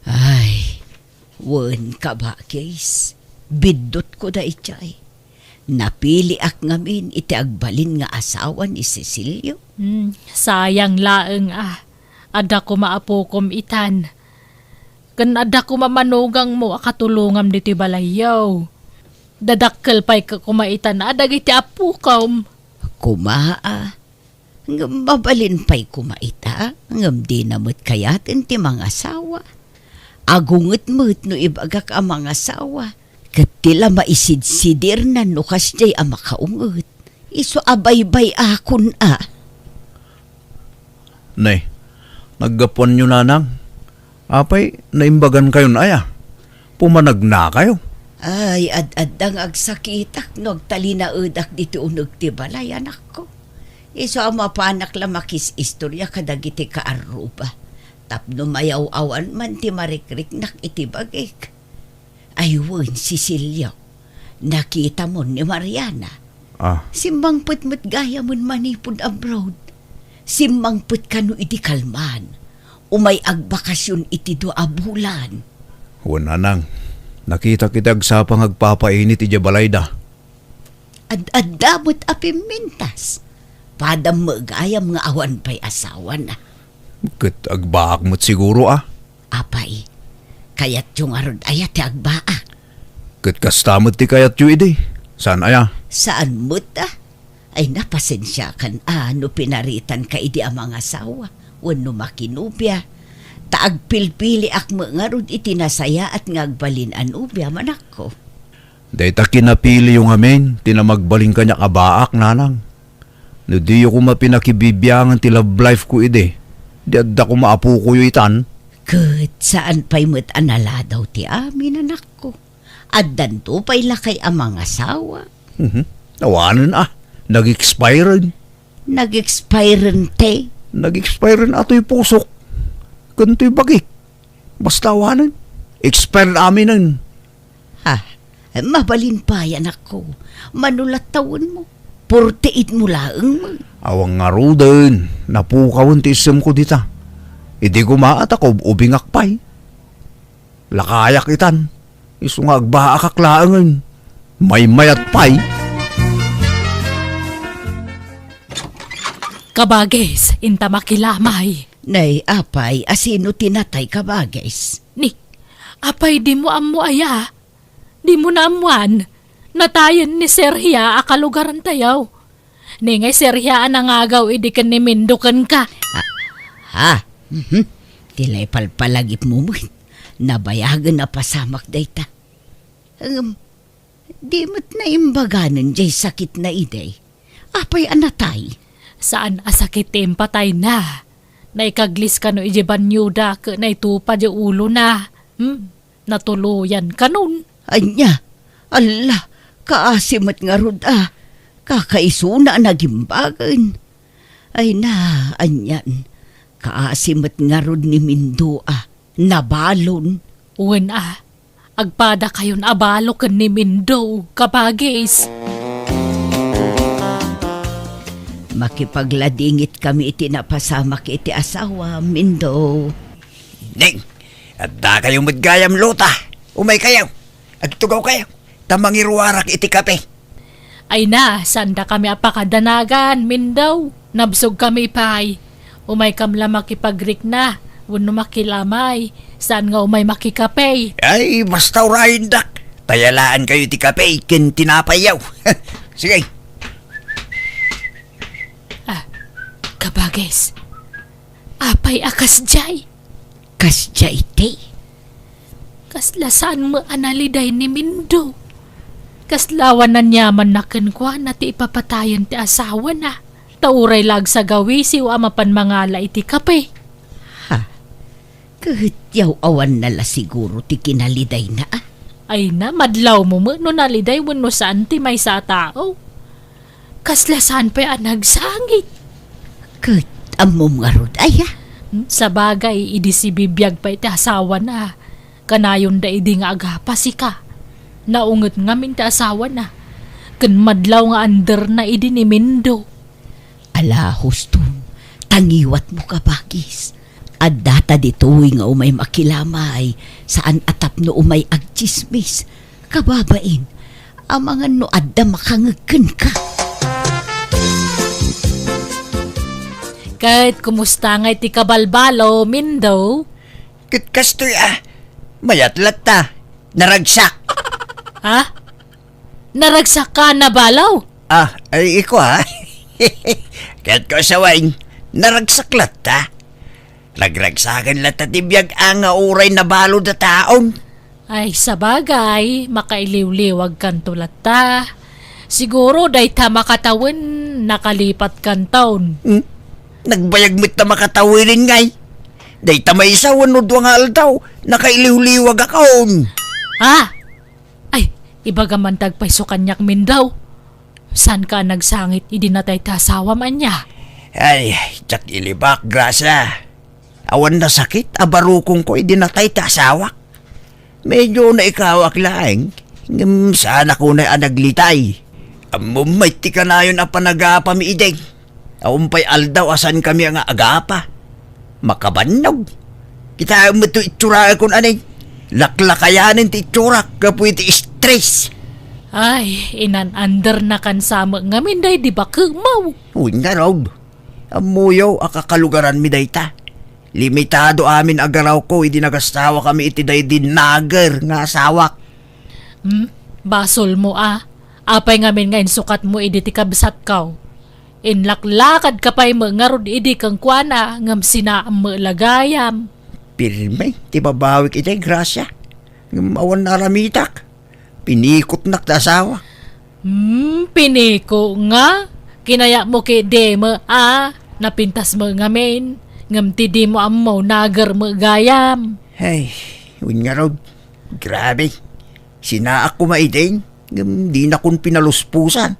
Speaker 2: Ay, wan ka ba, Case? Bidot ko da itay. Napili ak ngamin iti agbalin nga asawa ni Cecilio.
Speaker 1: Sayang laeng ah. Ada ko maapukom itan. Kan ada ko mamanugang mo akatulungam diti balayaw. Dadakkel pa'y kumaitan adag iti apukom.
Speaker 2: Kumaa. Ngam mabalin pa'y kumaita. Ngam di namot kayatin ti mga asawa. Agunget-mut no ibagak ang mga asawa. Kat tila maisid-sidir na no kasjay ang makaunget. Iso abay-bay akon
Speaker 4: Nay, naggapuan nyo nanang. Apay, naimbagan kayo na aya. Pumanag na kayo.
Speaker 2: Ay, ad-adang agsakitak no agtalina udak dito unag ti balay anak ko. Iso ang mapanak lamakis istorya kadagiti kaaruba. Tapno mayaw-awan man ti marikrik nak itibagik. Ayun, Cecilio. Nakita mo ni Mariana. Simbang putmut gaya mon manipod abroad. Simbang put kano iti kalman. Umay agbakasyon iti do abulan.
Speaker 4: Wala nang. Nakita kita agsapang agpapainit iti balayda.
Speaker 2: Ad-adamot apimintas. Padam magayam nga awan pa'y asawa na.
Speaker 4: Kat agbaak mo't siguro
Speaker 2: Apay, kayat yung arod ayat ti agbaak.
Speaker 4: Kat kastamot ti kayat yu idi. Saan aya?
Speaker 2: Saan mo't Ay napasensya kan no pinaritan ka idi ang mga asawa. Wano makinubya. Taagpilpili ak nga rod itinasaya at ngagbalin an ubya manak ko.
Speaker 4: Dahita kinapili yung amin, tinamagbaling kanya kabaak nanang. No di ko mapinakibibiyangan ti love life ko ide. Di adda ko maapu ko yu itan.
Speaker 2: Kat saan pa'y mo't anala daw ti amin anak ko. Addan to pa'y lakay ang mga asawa.
Speaker 4: Nawanan nag-expire.
Speaker 2: Nag-expiren te.
Speaker 4: Nag-expire ato'y pusok. Kanto'y bagik. Basta awanan. Expire amin
Speaker 2: Mabalin pa yan ako. Manulat taon mo. Porteit mo laeng mo.
Speaker 4: Awang nga roden. Napukawan ti isem ko dita. Hindi ko maat ako ubingak pa'y. Lakayak itan. Iso nga agbaakak laangan. May mayat pa'y.
Speaker 1: Kabages, inta makilamay.
Speaker 2: Nay, apay, asino tinatay ka ba, guys?
Speaker 1: Ni, apay di mo ammo aya. Di mo na amuan. Natayan ni Serhia akalugaran tayaw. Ni ngay Serhia anangagaw idikan ni Mindukan ka.
Speaker 2: Tilay palpalagip mo mo. Nabayagan na pasamak dayta. Di mo't na imbaganan jay sakit na iday. Apay anatay.
Speaker 1: Saan asakit patay na. Naikaglis ka no ijiban yuda ka na itupad yung ulo na. Natuluyan ka nun.
Speaker 2: Anya, Allah, kaasimot nga rod kakaisuna nagimbagan. Ay na, anyan, kaasimot nga rod ni Mindo nabalon.
Speaker 1: Uwan agpada kayon abalo ka ni Mindo, kabagis.
Speaker 2: Makipagladingit kami iti napasamak iti asawa, Mindo.
Speaker 3: Ning, at da kayong magayam luta. Umay kayo. Agtugaw kayo. Tamangiruarak iti kape.
Speaker 1: Ay na, sanda kami apakadanagan, Mindo. Nabsog kami pay. Umay kamla makipagrik na. Wano makilamay. Saan nga umay makikapay?
Speaker 3: Ay, basta urahin dak. Tayalaan kayo iti kape. Kin tinapayaw. Sige.
Speaker 1: Kabagis. Apay akas jay.
Speaker 2: Kasjay te.
Speaker 1: Kaslasaan mo analiday ni Mindo. Kaslawan na nyaman na kenkwa na ti ipapatayan ti asawa na. Tauray lag sa gawisi o amapan mangala iti kape.
Speaker 2: Kahit yaw awan nala siguro ti kinaliday na
Speaker 1: Ay na, madlaw mo no naliday wano saan ti may sa tao. Kaslasan pa nagsangit.
Speaker 2: Kahit amom nga rod
Speaker 1: Sa bagay, idi si bibiyag pa iti asawa na. Kanayon da idi nga agapasi ka. Naungot nga min ti asawa na. Kan madlaw nga under na idi ni Mindo.
Speaker 2: Ala, husto, tangiwat mo ka bagis. At data dito'y nga umay makilamay, saan atap no umay agchismis. Kababain, ang mga no adda makangagkan ka.
Speaker 1: Kahit kumusta nga iti kabalbalo, Mindo?
Speaker 3: Kitkastoy mayat latta. Naragsak.
Speaker 1: Ha? Naragsak ka na balaw?
Speaker 3: Ay iko
Speaker 4: Kahit ko sawain, naragsaklat ta. Nagragsakan lat at ibiyag ang uray na balo da taon.
Speaker 1: Ay, sabagay, makailiw-liwag kan tulat ta. Siguro day ta makatawin, nakalipat kan taon.
Speaker 4: Nagbayagmit na makatawirin ngay. Day tamay isa wanod nga aldaw, nakailiw-liwag akon.
Speaker 1: Ha? Ay, iba gaman tagpaiso kanyak min daw. San ka nagsangit, idinatay ta asawa man niya?
Speaker 4: Ay, tsak ilibak, grasa. Awan na sakit, abarukong ko idinatay ta asawa. Medyo na ikawak laeng, sana ko na anaglitay. Amumay ti ka na yun apa nagapamiideng. Awampay aldaw asan kami ang agapa. Makabanog. Kita mo ito itsura akong anay. Laklakayanin ti itsura, kapoy ti stress.
Speaker 1: Ay, inan-under na kan sama ngamin day, di ba kumaw?
Speaker 4: Uy nga Rob, amuyo akakalugaran mi dayta. Limitado amin agaraw ko, idi nagastawa kami iti day dinager nga asawak.
Speaker 1: Basol mo Apay ngamin ngayon sukat mo idi ti kabsat kaw. Inlaklakad ka pa'y mangarod idi kang kuana ngam sinaam mo lagayam.
Speaker 4: Pirme, ti babawik iti grasya. Awan na ramitak. Pinikot nak ta asawa.
Speaker 1: Piniko nga. Kinaya mo kay demo napintas mo ngamin. Ngam ti di mo amaw nagar mo gayam.
Speaker 4: Ay, yun nga Rob. Grabe. Sinaak ko maideng. Di na kun pinaluspusan.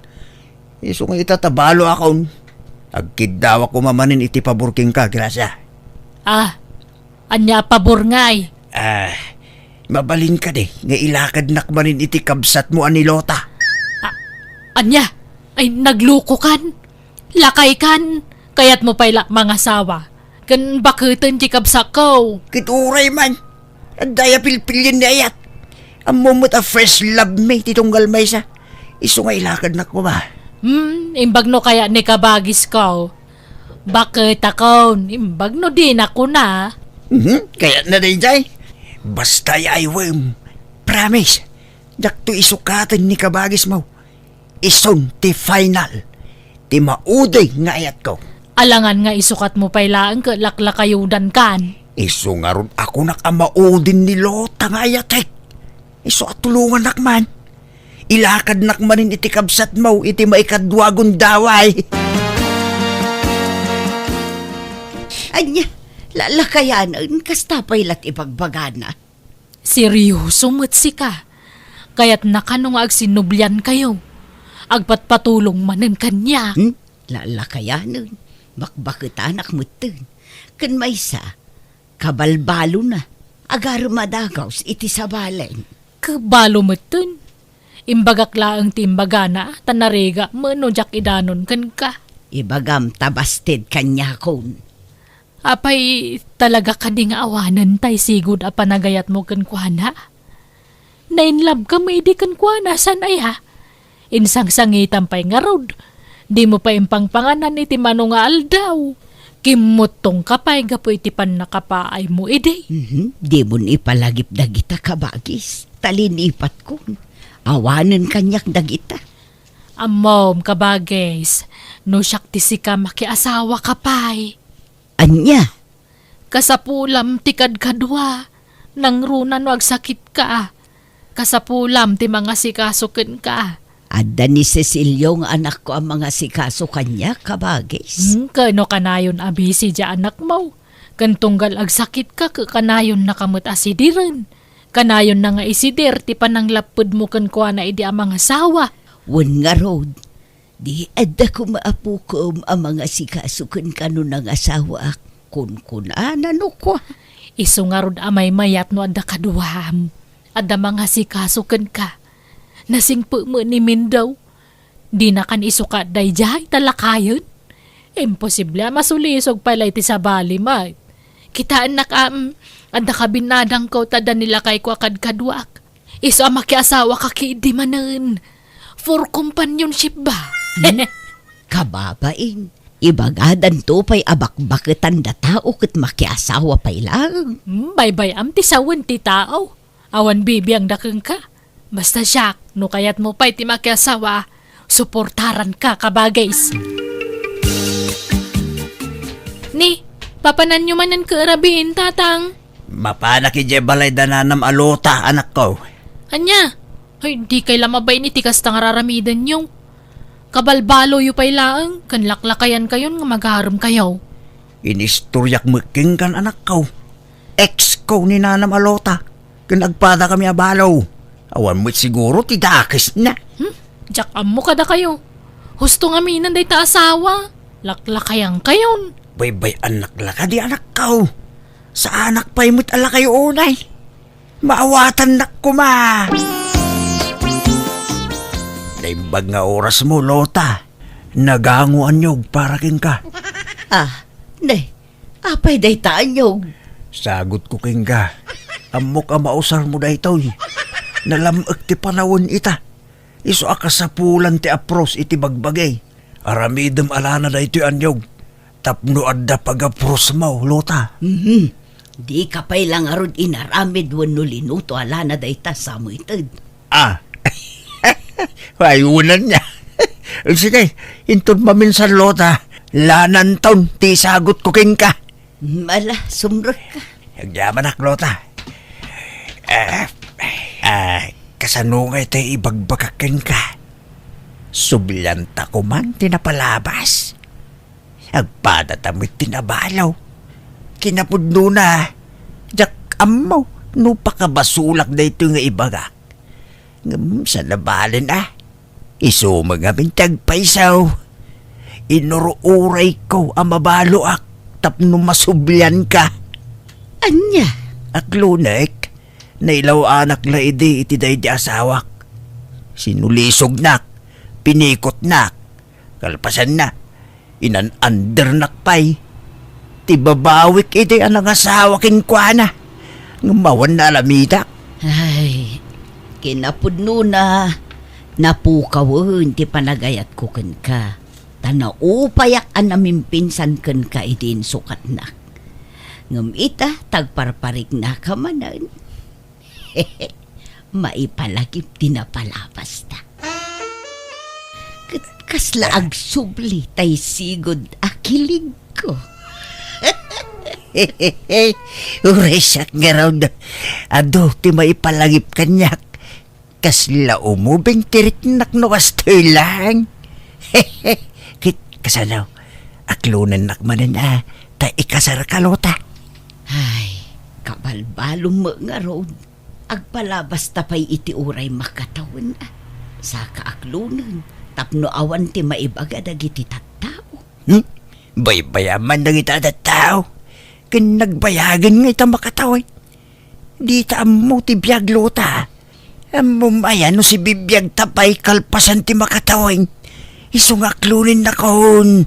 Speaker 4: Iso nga itatabalo akon. Agkid daw ako mamanin iti paburking ka, grasya.
Speaker 1: Anya pabor ngay.
Speaker 4: Mabalin ka de. Nga ilakad nakmanin iti kabsat mo anilota.
Speaker 1: Anya, ay nagluko kan. Lakay kan. Kayat mo pa'y mga sawa. Kan bakutan di kabsak ko.
Speaker 4: Kituray man. Ang daya pilpilin na ayat. Ang mumot a fresh love me titunggal may sa. Iso nga ilakad na ko ba?
Speaker 1: Imbag no kaya ni kabagis ko. Bakit ako? Imbag no din ako na.
Speaker 4: Kaya na rin jay. Basta ay wem. Promise. Dakto isukatan ni kabagis mo. Ison ti final. Ti mauday nga ayat ko.
Speaker 1: Alangan nga isukat mo pa'y laang ka laklakayudan kan.
Speaker 4: Iso nga ron ako nakamaudin ni Lota nga ayatek. Iso at tulungan nakman. Ilakad nakmanin iti kabsat mo, iti maikadwagon daway.
Speaker 2: Anya, lalakayanan, kasta pa'y lat ipagbagana.
Speaker 1: Seryoso mutsi ka. Kaya't nakanong agsinublyan kayo. Agpatpatulong manen kanya.
Speaker 2: Lalakayanan, bakbakit anak mo ten. Kan may sa, kabalbalo na, agar madagaws iti sabalen.
Speaker 1: Kabalo mo dun. Imbagakla ang timbagana, tanarega, manojak idanon kan ka.
Speaker 2: Ibagam tabasted kanya kon.
Speaker 1: Apay talaga ka ding awanan tay sigud a panagayat mo kan kuana. Nainlab ka may di kan kuana san ay ha. Insang sangitan pa'y nga rod. Di mo pa impangpanganan iti mano nga aldaw. Kimutong kapay gapo iti pan nakapaay mo ide.
Speaker 2: Di mo ipalagip dagita kabagis. Talinipat ko. Awanan kanyak dagita.
Speaker 1: Amom kabagis, no syakti si ka makiasawa kapay.
Speaker 2: Anya,
Speaker 1: Kasapulam ti kadkadwa, nang runan wag sakit ka. Kasapulam ti mga sikasukin ka.
Speaker 2: adda ni Cecilio nga anak ko ang mga sikaso kanya kabagis.
Speaker 1: Kano kanayon abisi dya anak mo. Kantunggal ag sakit ka, kanayon nakamot asidiran. Kanayon na nga isidir, ti panang lapod mo kan kuha na idi ang mga sawa.
Speaker 2: Wan nga road, di adda ko maapukom ang mga sikasukan kano ng asawa kun ano ko.
Speaker 1: Iso nga rod amay mayat no adda kaduham. Adda mga sikasukan ka. Nasingpo mo ni Mindaw. Di na kan isuka day jay talakayon. Imposible masulisog pala iti sa bali ma. Kitaan adda kabinadang ko tada nila kay ko akad-kadwak. Iso ang makiasawa ka kiidi manan. For companionship ba?
Speaker 2: Kababain, ibagadan to pa'y abakbaketan da tao kat makiasawa pa'y lang.
Speaker 1: Bye-bye am ti sawan ti tao. Awan bibiyang dakeng ka. Basta siyak, no kayat mo pa'y ti makiasawa, suportaran ka kabagays. Ni, papanan nyo man ang kaarabihin, tatang.
Speaker 4: Mapana ki balay dananam alota, anak ko.
Speaker 1: Anya? Ay, di kay lamabay ni tikas tang raramidan yung. Kabalbalo yu pay laang, kanlaklakayan kayon nga magharam kayaw.
Speaker 4: Inistoryak making kan anak ko. Ex ko ni nanam alota. Kinagpada kami abalaw. Awan mo't siguro tidakis na.
Speaker 1: Jack mo kada kayo. Husto nga minan day ta asawa. Laklakayan kayon.
Speaker 4: Bay anak laka di anak ko. Sa anak pa'y mo't ala kayo unay. Maawatan nak ko ma. Naimbag nga oras mo, Lota. Naganguan nyog para king ka.
Speaker 2: Nay, apay day taanyog.
Speaker 4: Sagot ko king ka. Amok ang mausar mo daytoy. Nalamag ti panawon ita. Iso akasapulan ti apros iti bagbagay. Aramidem alana daytoy anyog. Tapno adda pag-apros mo, Lota.
Speaker 2: Di ka pay lang arod inaramid wano linuto alana day ta sa mo itad.
Speaker 4: Ayunan niya. Sige, intod maminsan, Lota. Lanan taon, ti sagot ko king ka.
Speaker 2: Mala, sumrot ka.
Speaker 4: Hagyaman ak, Lota. Kasanungay tayo ibagbagakin ka. Sublanta ko man, tinapalabas. Agpada tamit tinabalaw. Kinapudno na. Jak amaw, nupakabasulak na ito nga ibagak. Sa nabalin Iso mga bintag paisaw. Inuruuray ko ang mabaloak. Tapno masublyan ka.
Speaker 2: Anya?
Speaker 4: Aklunek, nailaw anak la iti day di asawak. Sinulisog nak, pinikot nak, kalpasan na, inan-under nakpay. Tibabawik iti anang asawakin kwa na. Ngumawan na alamidak.
Speaker 2: Ay, kinapudno na. Napukawon ti panagayat ko ken ka. Tanaupayak an namin pinsan ken ka itin sukat na. Ngam ita tagparparik na ka manan. Maipalagip tinapalapas na. Kasla agsubli tay sigod akilig ko.
Speaker 4: Uresak nga raw na. Ado, ti maipalagip kanyak. Kasla umubing tirik no kastoy lang. Kasanaw, aklunan nakmanan ta ikasar ka, Lota.
Speaker 2: Ay, kabalbalong mo nga road. Agpalabas tapay iti uray makatawan sa kaaklunan. Tapno awan ti maibaga dagiti tattao.
Speaker 4: Baybayaman na kita tao. Kinagbayagan nga ita makatawin. Di ta mo ti biyag, Lota. Mumaya no si bibiyag tapay kalpasan ti makatawin. Isungaklunin na kahon.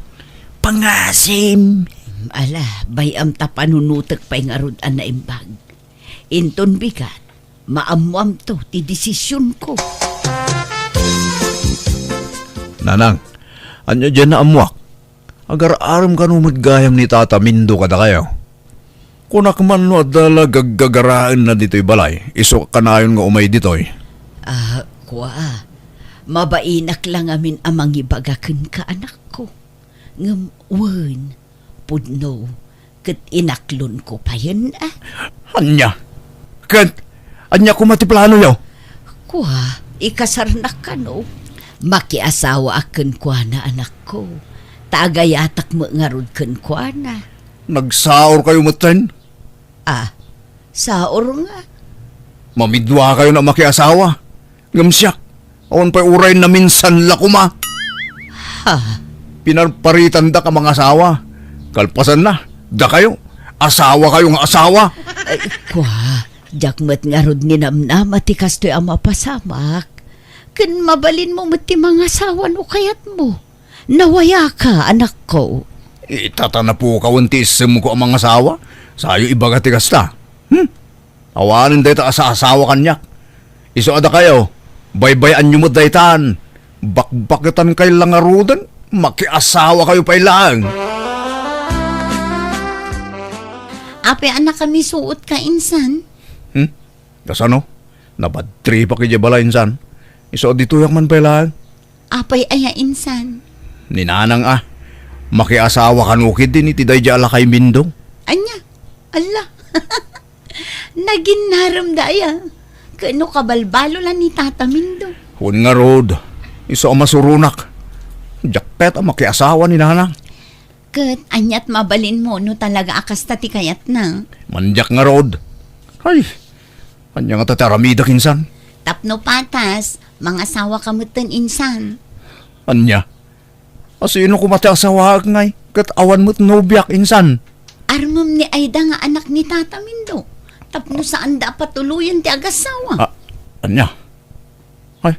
Speaker 4: Pangasim.
Speaker 2: Ala, bayam ta panunutek pa'y nga rod na imbag. Inton bigat, maamuam to ti desisyon ko.
Speaker 3: Nanang, anya dyan na amuak. Agar-aram ka nung magayam ni Tata Mindo kada kayo. Kunak man no adala gagagaraan na dito'y balay. Iso kanayon nga umay dito'y.
Speaker 2: Kwa, mabainak lang amin amang ibagakan ka anak ko. Ngam, wan, pudno, kat inaklon ko pa yun
Speaker 3: Anya? Anya ko matiplano yaw?
Speaker 2: Kwa, ikasar na ka no. Makiasawa akan kwa na anak ko. Tagayatak mo nga rod kan kwa na.
Speaker 3: Nagsaor kayo matan?
Speaker 2: Saor nga.
Speaker 3: Mamidwa kayo na makiasawa. Ngamsyak, awan pa'y uray na minsan lakuma. Pinarparitan da ka mga asawa. Kalpasan na, da kayo. Asawa kayong asawa.
Speaker 2: Ay, kwa, jakmat nga rod ni namnama ti kastoy ang mapasamak. Kan mabalin mo mati mga asawa no kayat mo. Nawaya ka, anak ko.
Speaker 3: Itata na po kawantisim ko ang mga asawa. Sayo ibaga ti kasta. Awanin dito sa asawa kanyak. Iso ada kayo. Baybayan nyo mo daytan. Bakbakitan kay langarudan. Makiasawa kayo pa ilang.
Speaker 5: Ape anak kami suot ka insan.
Speaker 3: Kasano? Napadri pa kaya bala insan. Iso dito yak man pa ilang.
Speaker 5: Apay aya insan.
Speaker 3: Ninanang Makiasawa ka nukid din iti day ala kay Mindong.
Speaker 5: Anya, ala. Naging naramdaya. Kano kabalbalo lang ni Tata Mindo.
Speaker 3: Hun nga rod, iso ang masurunak. Jakpet ang makiasawa ni nanang.
Speaker 5: Kat, anyat mabalin mo no talaga akas tati kayat na.
Speaker 3: Manjak nga rod. Ay, kanya nga tataramida kinsan.
Speaker 5: Tapno patas, mga asawa kamutan insan.
Speaker 3: Anya, asino kumati asawa ngay, kat awan mo't nobyak insan.
Speaker 5: Armam ni Aida nga anak ni Tata Mindo. Tapno saan dapat tuluyan ti agasawa.
Speaker 3: Ah, anya, ay,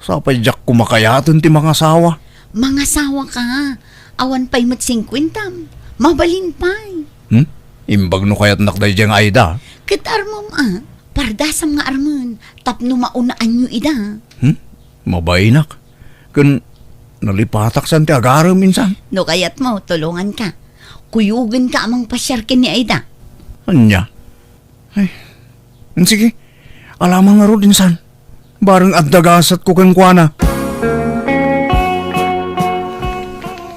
Speaker 3: sapay jak kumakayaton ti mga asawa.
Speaker 5: Mga asawa ka, awan pa'y mat 50. Mabalin pa'y.
Speaker 3: Imbag no kayat nakday diyang Aida.
Speaker 5: Kat armam pardasam nga arman. Tapno maunaan nyo ida.
Speaker 3: Mabainak. Kun nalipatak san ti agaram minsan.
Speaker 5: No kayat mo, tulungan ka. Kuyugan ka amang pasyarkin ni Aida.
Speaker 3: Anya? Ay, sige. Alamang nga rin insan. Barang addagasat ko kang kuana.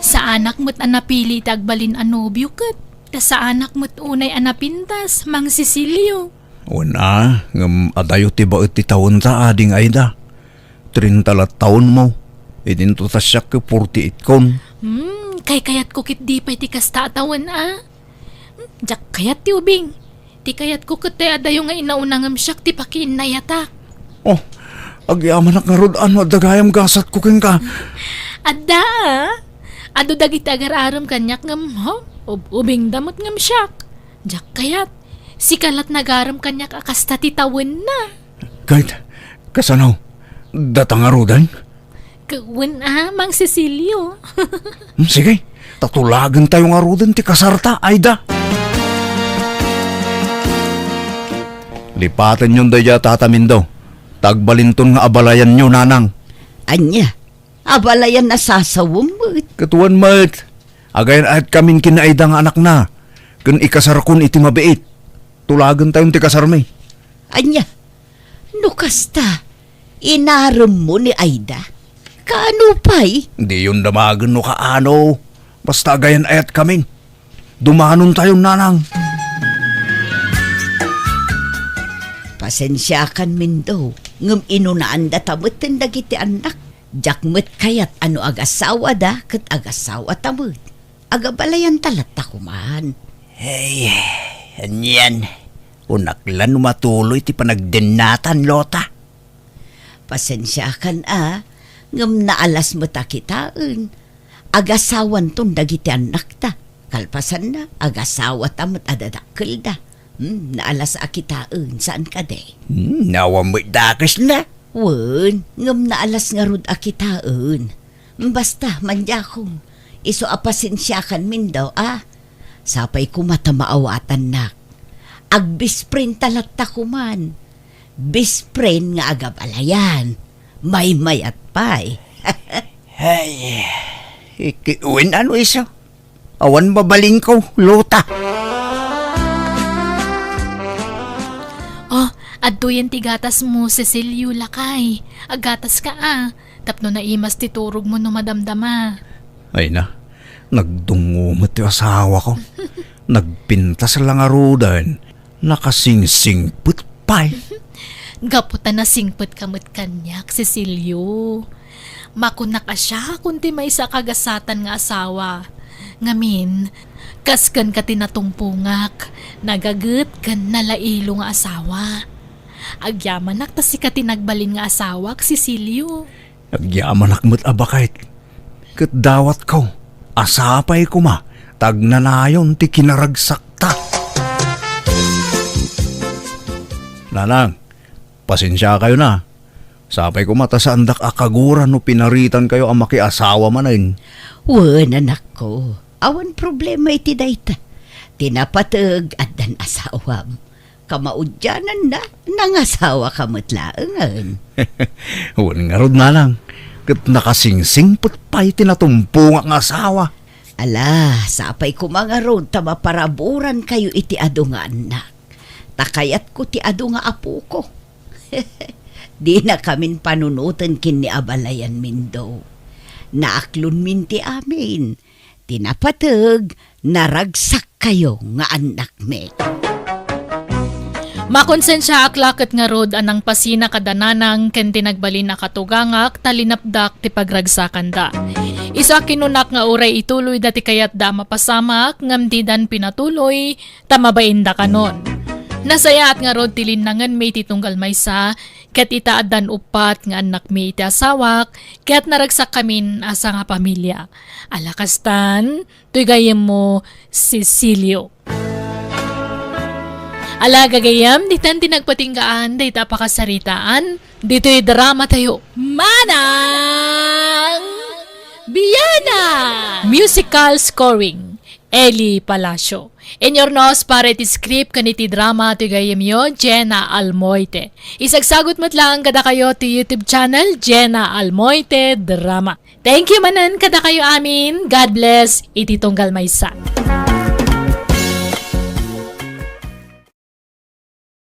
Speaker 1: Sa anak mo't anapili tagbalin anobyo kat. Ta sa anak mo't unay anapintas, Mang Cecilio.
Speaker 3: Una, ngam adayo ti baot ti taon ta ading Aida. 30 taon mo. Idinto ta siya ke 48 kon.
Speaker 1: Kay kayat ko kit di pa'y ti kastatawan Jak kayat ti ubing. Ti kayat ko kat adayo nga inaunangam siyak ti pakiin na yatak.
Speaker 3: Oh, agyaman nga rod ano dagayam gasat ko keng ka.
Speaker 1: Adda ado dagiti agar-aram kanyak ngam ubing damot ngam siyak. Jak kayat si kalat nagaram kanyak akasta ti tawen na.
Speaker 3: Kahit, kasanaw, datang nga rodan?
Speaker 1: Kawen Mang Cecilio.
Speaker 3: Sige, tatulagan tayo nga rodan ti kasarta, Aida. Lipatan yung daya tatamin daw. Tagbalinton nga abalayan nyo, nanang.
Speaker 2: Anya, abalayan na sasawom mo.
Speaker 3: Katuan mat, agayan at kaming kinaida nga anak na. Kun ikasar kun iti mabiit. Tulagan tayong ti kasar may.
Speaker 2: Anya, nukasta, inaram mo ni Aida. Kaano pa'y?
Speaker 3: Hindi yun damagan no kaano. Basta agayan ayat kaming. Dumanon tayong nanang.
Speaker 2: Pasensya kan Mindo, ngam inunaan da tamutin dagiti anak. Jakmet kayat ano agasawa da, kat agasawa tamut. Agabalayan talat takuman.
Speaker 4: Hey, anyan. Unaklan matuloy ti panagdenatan, Lota.
Speaker 2: Pasensya kan ngam naalas mo ta kitaan. Agasawan ton dagiti anak ta. Kalpasan na, agasawa tamut adadakkel da. Naalas akitaan, saan ka de?
Speaker 4: Nawam mo'y dakis na.
Speaker 2: Wen, ngam naalas nga rod akitaan. Basta, mandya kong, iso apasensyakan min daw, Sapay ko matamaawatan nak. Agbisprin talat takuman. Bisprin nga agabalayan. May mayat pa'y.
Speaker 4: Hey, ikiuin ano iso? Awan babaling ko, Lota.
Speaker 1: Adto yan ti gatas mo, Cecilio lakay. Agatas ka Tapno na imas ti turog mo no madamdama.
Speaker 3: Ay na, nagdungumot yung asawa ko. Nagpintas lang arudan. Nakasingsingput pa'y.
Speaker 1: Gaputan na singput kamot kanyak, Cecilio. Makunak ka siya kundi may sa kagasatan nga asawa. Ngamin, kaskan ka tinatungpungak. Nagagut kan nalailo nga asawa. Agyaman nak tas si ka tinagbalin nga asawa, Cecilio.
Speaker 3: Agyaman akmat abakait. Kat dawat ko, asapay ko ma, tagnanayon ti kinaragsakta. Nanang, pasensya kayo na. Sapay ko mata sa andak akaguran no pinaritan kayo ang makiasawa manin.
Speaker 2: Wen, anak ko. Awan problema iti dayta. Tinapatag at dan asawam. Kamaudyanan na, nangasawa kamatlaangan.
Speaker 3: Huwag nga rod nanang. Kat nakasingsingput pa'y tinatumpo nga asawa.
Speaker 2: Ala, sapay ko mga road ta maparaburan kayo iti ado nga anak. Takayat ko ti ado nga apo ko. Di na kamin panunutan kin ni abalayan min daw. Naaklon min ti amin. tinapatag, naragsak kayo nga anak me.
Speaker 1: Makonsensya aklakit nga rod anang pasina kadananang ken tinagbalin na katugangak talinapdak ti pagragsakan da. Isa kinunak nga uray ituloy dati kayat da mapasamak ngam di dan pinatuloy tamabain da kanon. Nasaya at nga rod tilinangan may titunggal maysa ket itaad dan upat nga anak may iti asawak ket naragsak kamin asa nga pamilya. Alakastan, tuy gayem mo Cecilio. Ala gagayam, ditan tinagpatinggaan, dahit apakasaritaan, dito'y drama tayo. Manang Biyana! Musical scoring, Eli Palacio. In your nose, para iti script kaniti drama ti gayam yo, Jenna Almoite. Isagsagot mo't lang kada kayo ti YouTube channel, Jenna Almoite Drama. Thank you manan kada kayo amin. God bless, iti tunggal maysa.